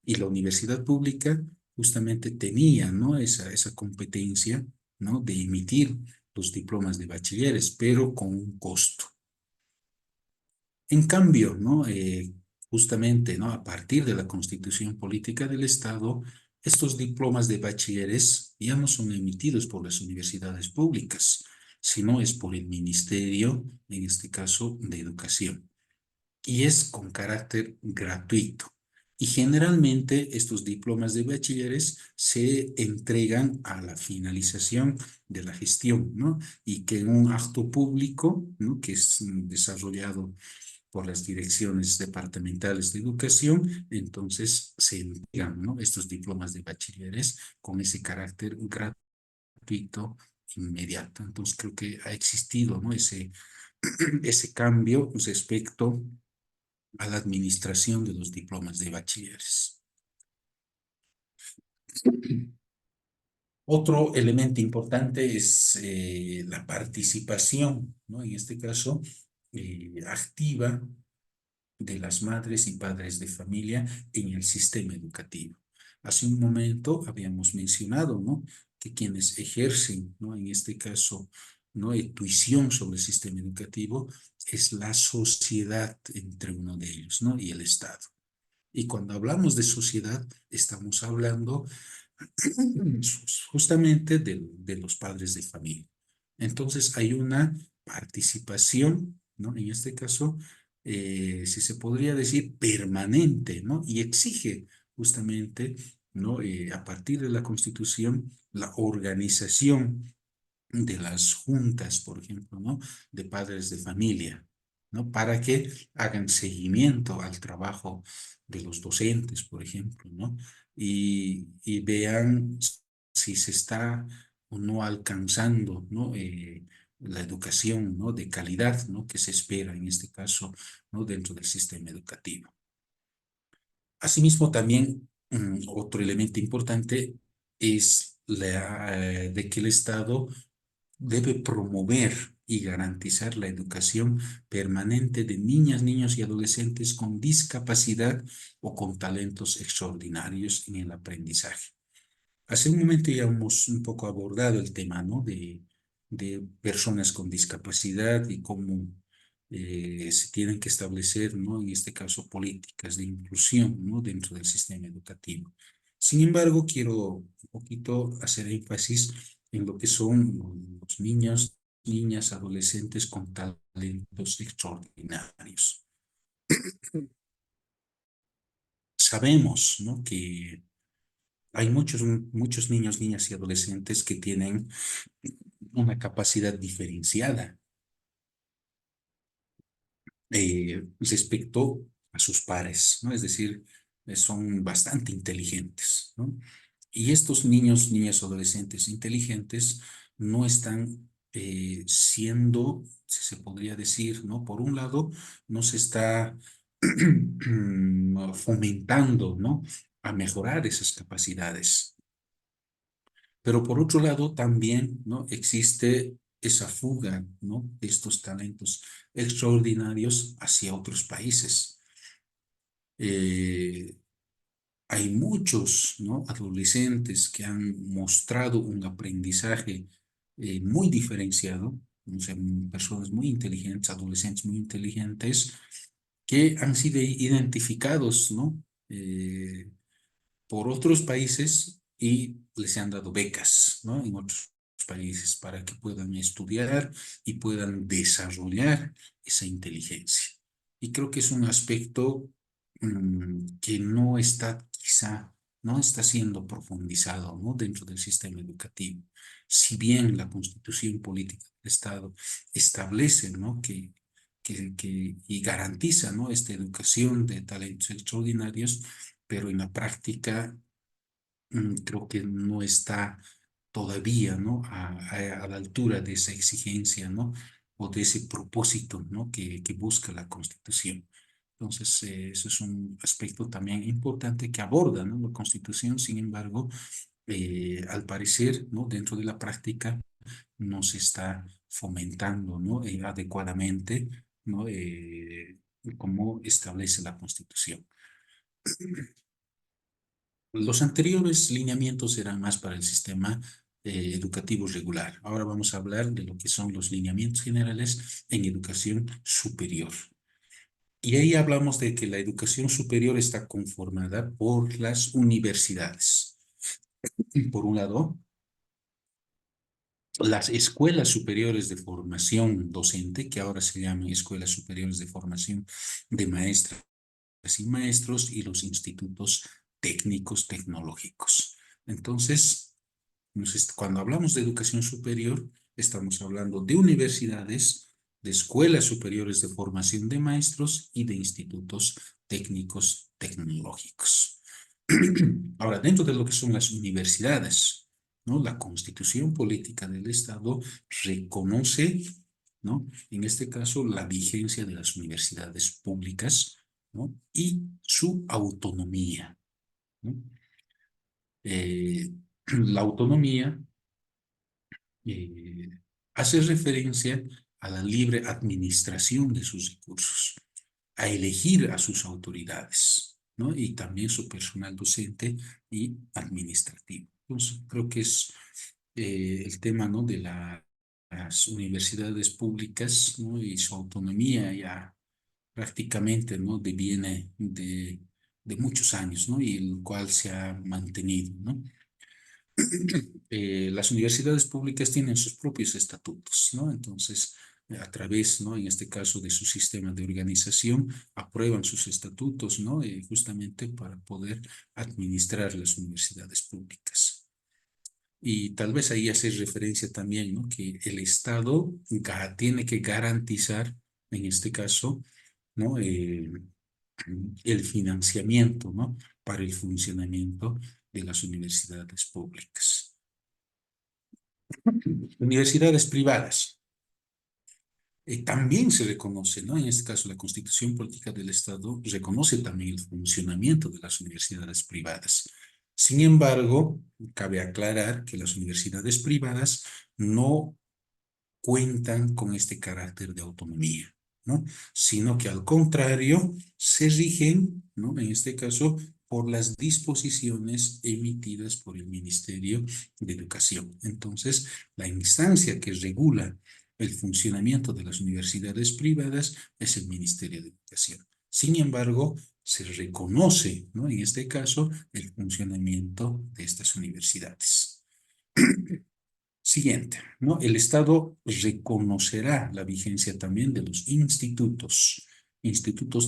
Y la universidad pública justamente tenía, ¿no? esa competencia, ¿no? De emitir los diplomas de bachilleres, pero con un costo. En cambio, ¿no? Justamente, ¿no? A partir de la Constitución Política del Estado, estos diplomas de bachilleres ya no son emitidos por las universidades públicas, sino es por el Ministerio, en este caso, de Educación. Y es con carácter gratuito. Y generalmente estos diplomas de bachilleres se entregan a la finalización de la gestión, ¿no? Y que en un acto público, ¿no? Que es desarrollado por las direcciones departamentales de educación, entonces se entregan, ¿no? Estos diplomas de bachilleres con ese carácter gratuito inmediato. Entonces creo que ha existido, ¿no? Ese cambio respecto a la administración de los diplomas de bachilleres. Otro elemento importante es la participación, ¿no? En este caso, activa de las madres y padres de familia en el sistema educativo. Hace un momento habíamos mencionado, ¿no? Que quienes ejercen, ¿no? En este caso, ¿no? Tuición sobre el sistema educativo es la sociedad entre uno de ellos, ¿no? Y el Estado. Y cuando hablamos de sociedad, estamos hablando justamente de los padres de familia. Entonces hay una participación, ¿no? En este caso, si se podría decir permanente, ¿no? Y exige justamente ¿no? A partir de la Constitución, la organización de las juntas, por ejemplo, ¿no? De padres de familia, ¿no? Para que hagan seguimiento al trabajo de los docentes, por ejemplo, ¿no? Y vean si se está o no alcanzando, ¿no? La educación, ¿no? De calidad, ¿no? Que se espera en este caso, ¿no? Dentro del sistema educativo. Asimismo, también otro elemento importante es de que el Estado debe promover y garantizar la educación permanente de niñas, niños y adolescentes con discapacidad o con talentos extraordinarios en el aprendizaje. Hace un momento ya hemos un poco abordado el tema, ¿no? De personas con discapacidad y cómo se tienen que establecer, ¿no? En este caso, políticas de inclusión, ¿no? Dentro del sistema educativo. Sin embargo, quiero un poquito hacer énfasis en lo que son los niños, niñas, adolescentes con talentos extraordinarios. Sabemos, ¿no? Que hay muchos niños, niñas y adolescentes que tienen una capacidad diferenciada respecto a sus pares, ¿no? Es decir, son bastante inteligentes, ¿no? Y estos niños, niñas, adolescentes inteligentes no están siendo, si se podría decir, ¿no? Por un lado, no se está fomentando, ¿no? A mejorar esas capacidades. Pero por otro lado, también, ¿no? Existe esa fuga, ¿no? De estos talentos extraordinarios hacia otros países. Eh, Hay muchos, ¿no? Adolescentes que han mostrado un aprendizaje muy diferenciado, o sea, personas muy inteligentes, adolescentes muy inteligentes, que han sido identificados, ¿no? Por otros países y les han dado becas, ¿no? En otros países para que puedan estudiar y puedan desarrollar esa inteligencia. Y creo que es un aspecto que no está quizá, no está siendo profundizado, ¿no? Dentro del sistema educativo. Si bien la Constitución Política del Estado establece, ¿no? Y garantiza, ¿no? Esta educación de talentos extraordinarios, pero en la práctica creo que no está todavía, ¿no? A la altura de esa exigencia, ¿no? O de ese propósito, ¿no? Que busca la Constitución. Entonces, eso es un aspecto también importante que aborda, ¿no? La Constitución. Sin embargo, al parecer, ¿no? Dentro de la práctica no se está fomentando, ¿no? Adecuadamente, ¿no? Como establece la Constitución. Los anteriores lineamientos eran más para el sistema educativo regular. Ahora vamos a hablar de lo que son los lineamientos generales en educación superior. Y ahí hablamos de que la educación superior está conformada por las universidades. Por un lado, las escuelas superiores de formación docente, que ahora se llaman escuelas superiores de formación de maestras y maestros, y los institutos técnicos tecnológicos. Entonces, cuando hablamos de educación superior, estamos hablando de universidades, de escuelas superiores de formación de maestros y de institutos técnicos tecnológicos. Ahora, dentro de lo que son las universidades, ¿no? La Constitución Política del Estado reconoce, ¿no? En este caso, la vigencia de las universidades públicas, ¿no? Y su autonomía, ¿no? La autonomía eh, hace referencia a la libre administración de sus recursos, a elegir a sus autoridades, ¿no? Y también su personal docente y administrativo. Entonces, creo que es el tema, ¿no? De las universidades públicas, ¿no? Y su autonomía ya prácticamente, ¿no? Deviene de muchos años, ¿no? Y el cual se ha mantenido, ¿no? Las universidades públicas tienen sus propios estatutos, ¿no? Entonces, a través, ¿no? En este caso de su sistema de organización, aprueban sus estatutos, ¿no? Justamente para poder administrar las universidades públicas. Y tal vez ahí hacer referencia también, ¿no? Que el Estado tiene que garantizar, en este caso, ¿no? El financiamiento, ¿no? Para el funcionamiento de las universidades públicas. Universidades privadas. También se reconoce, ¿no? En este caso, la Constitución Política del Estado reconoce también el funcionamiento de las universidades privadas. Sin embargo, cabe aclarar que las universidades privadas no cuentan con este carácter de autonomía, ¿no? Sino que al contrario, se rigen, ¿no? En este caso, por las disposiciones emitidas por el Ministerio de Educación. Entonces, la instancia que regula el funcionamiento de las universidades privadas es el Ministerio de Educación. Sin embargo, se reconoce, ¿no? En este caso, el funcionamiento de estas universidades. Siguiente, ¿no? El Estado reconocerá la vigencia también de los institutos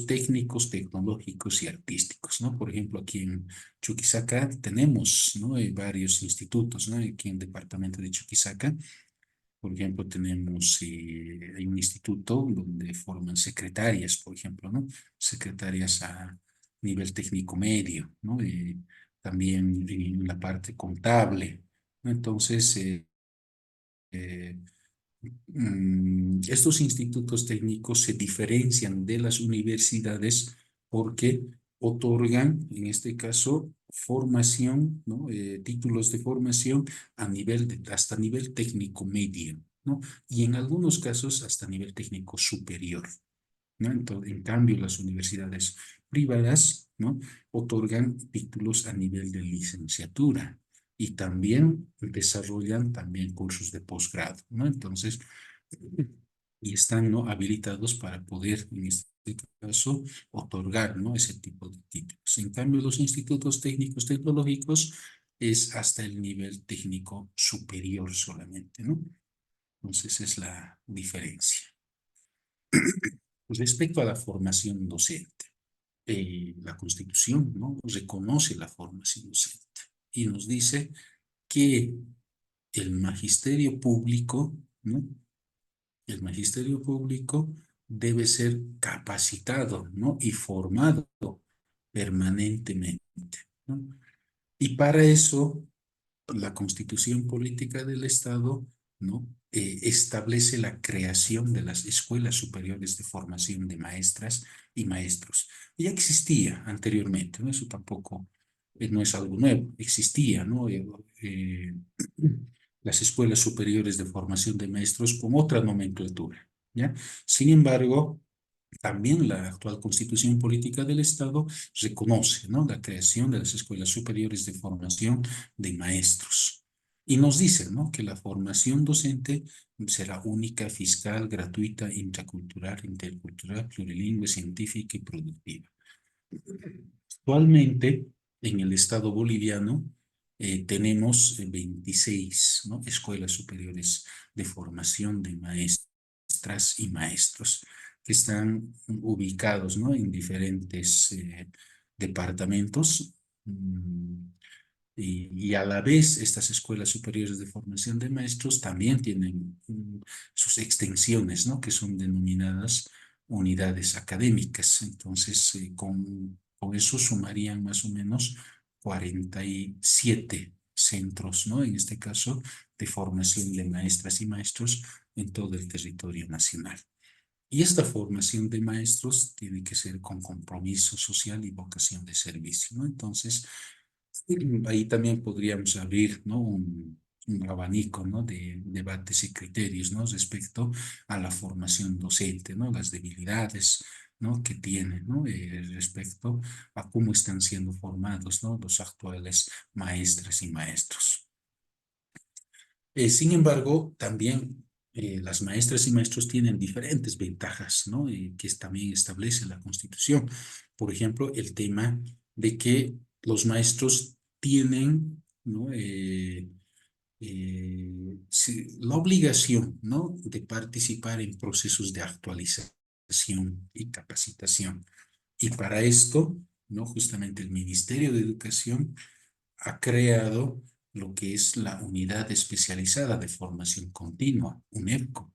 técnicos, tecnológicos y artísticos, ¿no? Por ejemplo, aquí en Chuquisaca tenemos, ¿no? Varios institutos, ¿no? Aquí en el departamento de Chuquisaca, por ejemplo, tenemos, hay un instituto donde forman secretarias, por ejemplo, ¿no? Secretarias a nivel técnico medio, ¿no? También en la parte contable, ¿no? Entonces, eh, estos institutos técnicos se diferencian de las universidades porque otorgan, en este caso, formación, ¿no? Títulos de formación hasta nivel técnico medio, ¿no? Y en algunos casos hasta nivel técnico superior, ¿no? Entonces, en cambio, las universidades privadas, ¿no? Otorgan títulos a nivel de licenciatura y también desarrollan también cursos de posgrado, ¿no? Entonces, y están, ¿no? Habilitados para poder, en este caso, otorgar, ¿no? Ese tipo de títulos. En cambio, los institutos técnicos tecnológicos es hasta el nivel técnico superior solamente, ¿no? Entonces, es la diferencia. Respecto a la formación docente, la Constitución, ¿no? Reconoce la formación docente y nos dice que el magisterio público, ¿no? El magisterio público debe ser capacitado, ¿no? Y formado permanentemente, ¿no? Y para eso, la Constitución Política del Estado, ¿no? Establece la creación de las escuelas superiores de formación de maestras y maestros. Ya existía anteriormente, ¿no? Eso tampoco no es algo nuevo, existía, ¿no? Las escuelas superiores de formación de maestros con otra nomenclatura, ¿ya? Sin embargo, también la actual Constitución Política del Estado reconoce, ¿no? La creación de las escuelas superiores de formación de maestros. Y nos dice, ¿no? Que la formación docente será única, fiscal, gratuita, intracultural, intercultural, plurilingüe, científica y productiva. Actualmente, en el Estado boliviano, tenemos 26, ¿no? Escuelas superiores de formación de maestras y maestros que están ubicados, ¿no? En diferentes departamentos. Y a la vez, estas escuelas superiores de formación de maestros también tienen sus extensiones, ¿no? Que son denominadas unidades académicas. Entonces, con eso sumarían más o menos 47 centros, ¿no? En este caso, de formación de maestras y maestros en todo el territorio nacional. Y esta formación de maestros tiene que ser con compromiso social y vocación de servicio, ¿no? Entonces, ahí también podríamos abrir, ¿no? Un abanico, ¿no? De debates y criterios, ¿no? Respecto a la formación docente, ¿no? Las debilidades, ¿no? Que tiene, ¿no? Respecto a cómo están siendo formados, ¿no? Los actuales maestras y maestros. Sin embargo, también las maestras y maestros tienen diferentes ventajas, ¿no? Que también establece la Constitución. Por ejemplo, el tema de que los maestros tienen, ¿no? la obligación, ¿no?, de participar en procesos de actualización y capacitación. Y para esto, ¿no?, justamente el Ministerio de Educación ha creado lo que es la Unidad Especializada de Formación Continua, UNEFCO.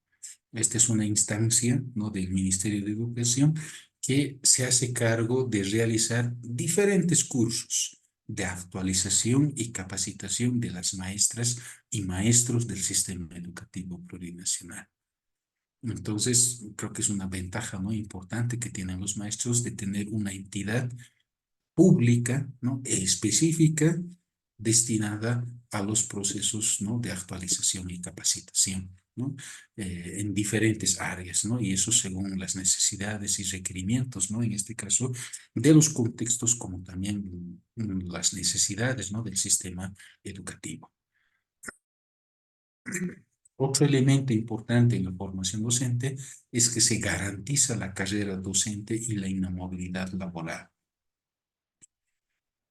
Esta es una instancia, ¿no?, del Ministerio de Educación que se hace cargo de realizar diferentes cursos de actualización y capacitación de las maestras y maestros del sistema educativo plurinacional. Entonces, creo que es una ventaja, ¿no?, importante que tienen los maestros de tener una entidad pública, ¿no?, específica destinada a los procesos, ¿no?, de actualización y capacitación, ¿no?, en diferentes áreas, ¿no?, y eso según las necesidades y requerimientos, ¿no?, en este caso de los contextos como también las necesidades, ¿no?, del sistema educativo. Otro elemento importante en la formación docente es que se garantiza la carrera docente y la inamovilidad laboral.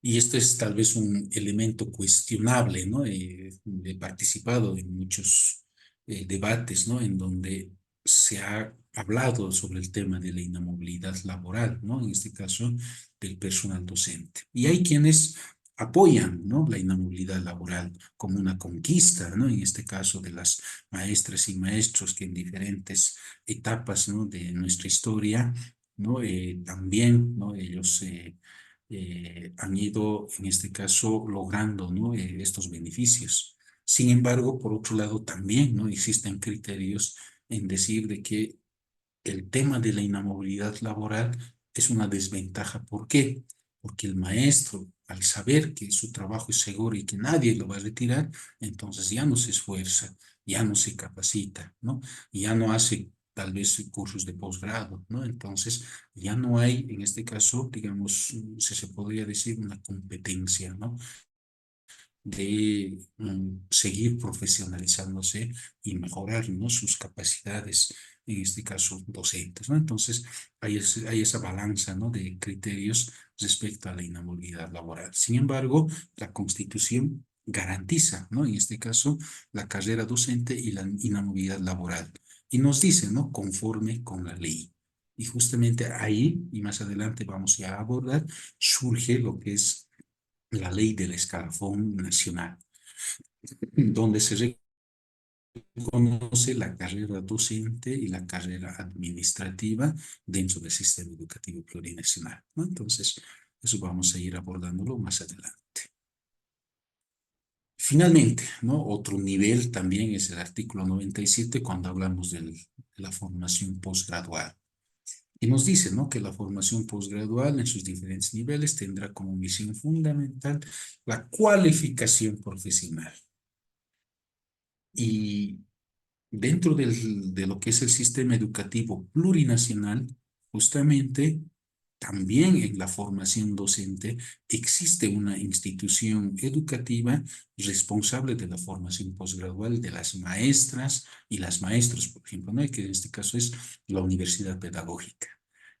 Y esto es tal vez un elemento cuestionable, ¿no? He participado en muchos debates, ¿no?, en donde se ha hablado sobre el tema de la inamovilidad laboral, ¿no?, en este caso del personal docente. Y hay quienes apoyan, ¿no?, la inamovilidad laboral como una conquista, ¿no?, en este caso de las maestras y maestros que en diferentes etapas, ¿no?, de nuestra historia, ¿no?, también, ¿no?, ellos han ido, en este caso, logrando, ¿no?, estos beneficios. Sin embargo, por otro lado, también, ¿no?, existen criterios en decir de que el tema de la inamovilidad laboral es una desventaja. ¿Por qué? Porque el maestro, al saber que su trabajo es seguro y que nadie lo va a retirar, entonces ya no se esfuerza, ya no se capacita, ¿no? Ya no hace tal vez cursos de posgrado, ¿no? Entonces ya no hay, en este caso, digamos, si se podría decir, una competencia, ¿no?, de seguir profesionalizándose y mejorar, ¿no?, sus capacidades, en este caso docentes, ¿no? Entonces, hay esa balanza, ¿no?, de criterios respecto a la inamovilidad laboral. Sin embargo, la Constitución garantiza, ¿no?, en este caso, la carrera docente y la inamovilidad laboral. Y nos dice, ¿no?, conforme con la ley. Y justamente ahí, y más adelante vamos ya a abordar, surge lo que es la ley del escalafón nacional, donde se reconoce la carrera docente y la carrera administrativa dentro del sistema educativo plurinacional, ¿no? Entonces, eso vamos a ir abordándolo más adelante. Finalmente, ¿no?, otro nivel también es el artículo 97 cuando hablamos de la formación posgradual. Y nos dice, ¿no?, que la formación posgradual en sus diferentes niveles tendrá como misión fundamental la cualificación profesional. Y dentro de lo que es el sistema educativo plurinacional, justamente también en la formación docente existe una institución educativa responsable de la formación posgradual de las maestras y las maestros, por ejemplo, ¿no?, que en este caso es la Universidad Pedagógica.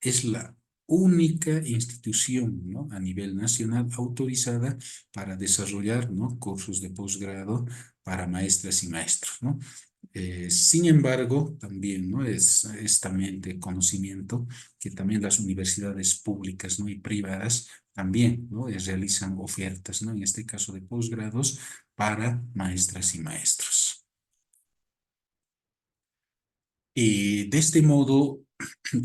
Es la única institución, ¿no?, a nivel nacional autorizada para desarrollar, ¿no?, cursos de posgrado para maestras y maestros, ¿no? Sin embargo, también, ¿no?, es también de conocimiento que también las universidades públicas, ¿no?, y privadas también, ¿no?, realizan ofertas, ¿no?, en este caso de posgrados para maestras y maestros. Y de este modo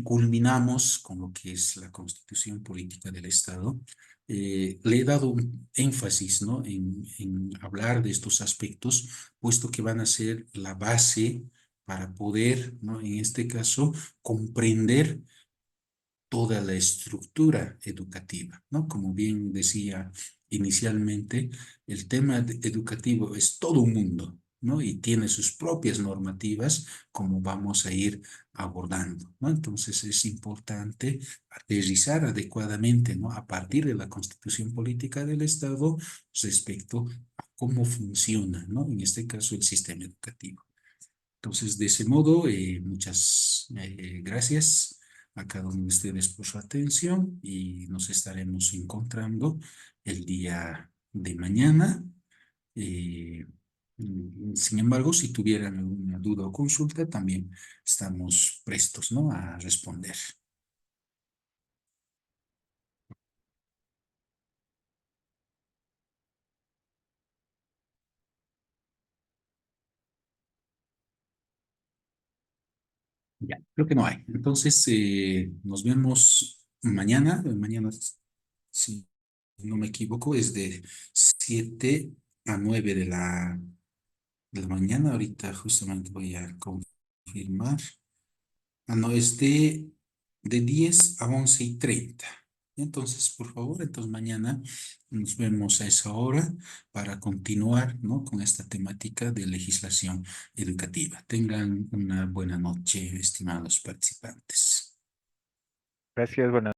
culminamos con lo que es la Constitución Política del Estado. Le he dado un énfasis, ¿no?, en hablar de estos aspectos, puesto que van a ser la base para poder, ¿no?, en este caso, comprender toda la estructura educativa, ¿no? Como bien decía inicialmente, el tema educativo es todo un mundo, ¿no?, y tiene sus propias normativas, como vamos a ir abordando, ¿no? Entonces es importante aterrizar adecuadamente, ¿no?, a partir de la Constitución Política del Estado respecto a cómo funciona, ¿no?, en este caso el sistema educativo. Entonces, de ese modo, muchas gracias a cada uno de ustedes por su atención y nos estaremos encontrando el día de mañana. Sin embargo, si tuvieran alguna duda o consulta, también estamos prestos, ¿no?, a responder. Ya, creo que no hay. Entonces, nos vemos mañana. Mañana, si no me equivoco, es de 7 a 9 de la mañana. Ahorita justamente voy a confirmar. Ah, no, es de 10 a 11:30. Entonces, por favor, entonces mañana nos vemos a esa hora para continuar, ¿no?, con esta temática de legislación educativa. Tengan una buena noche, estimados participantes. Gracias, buenas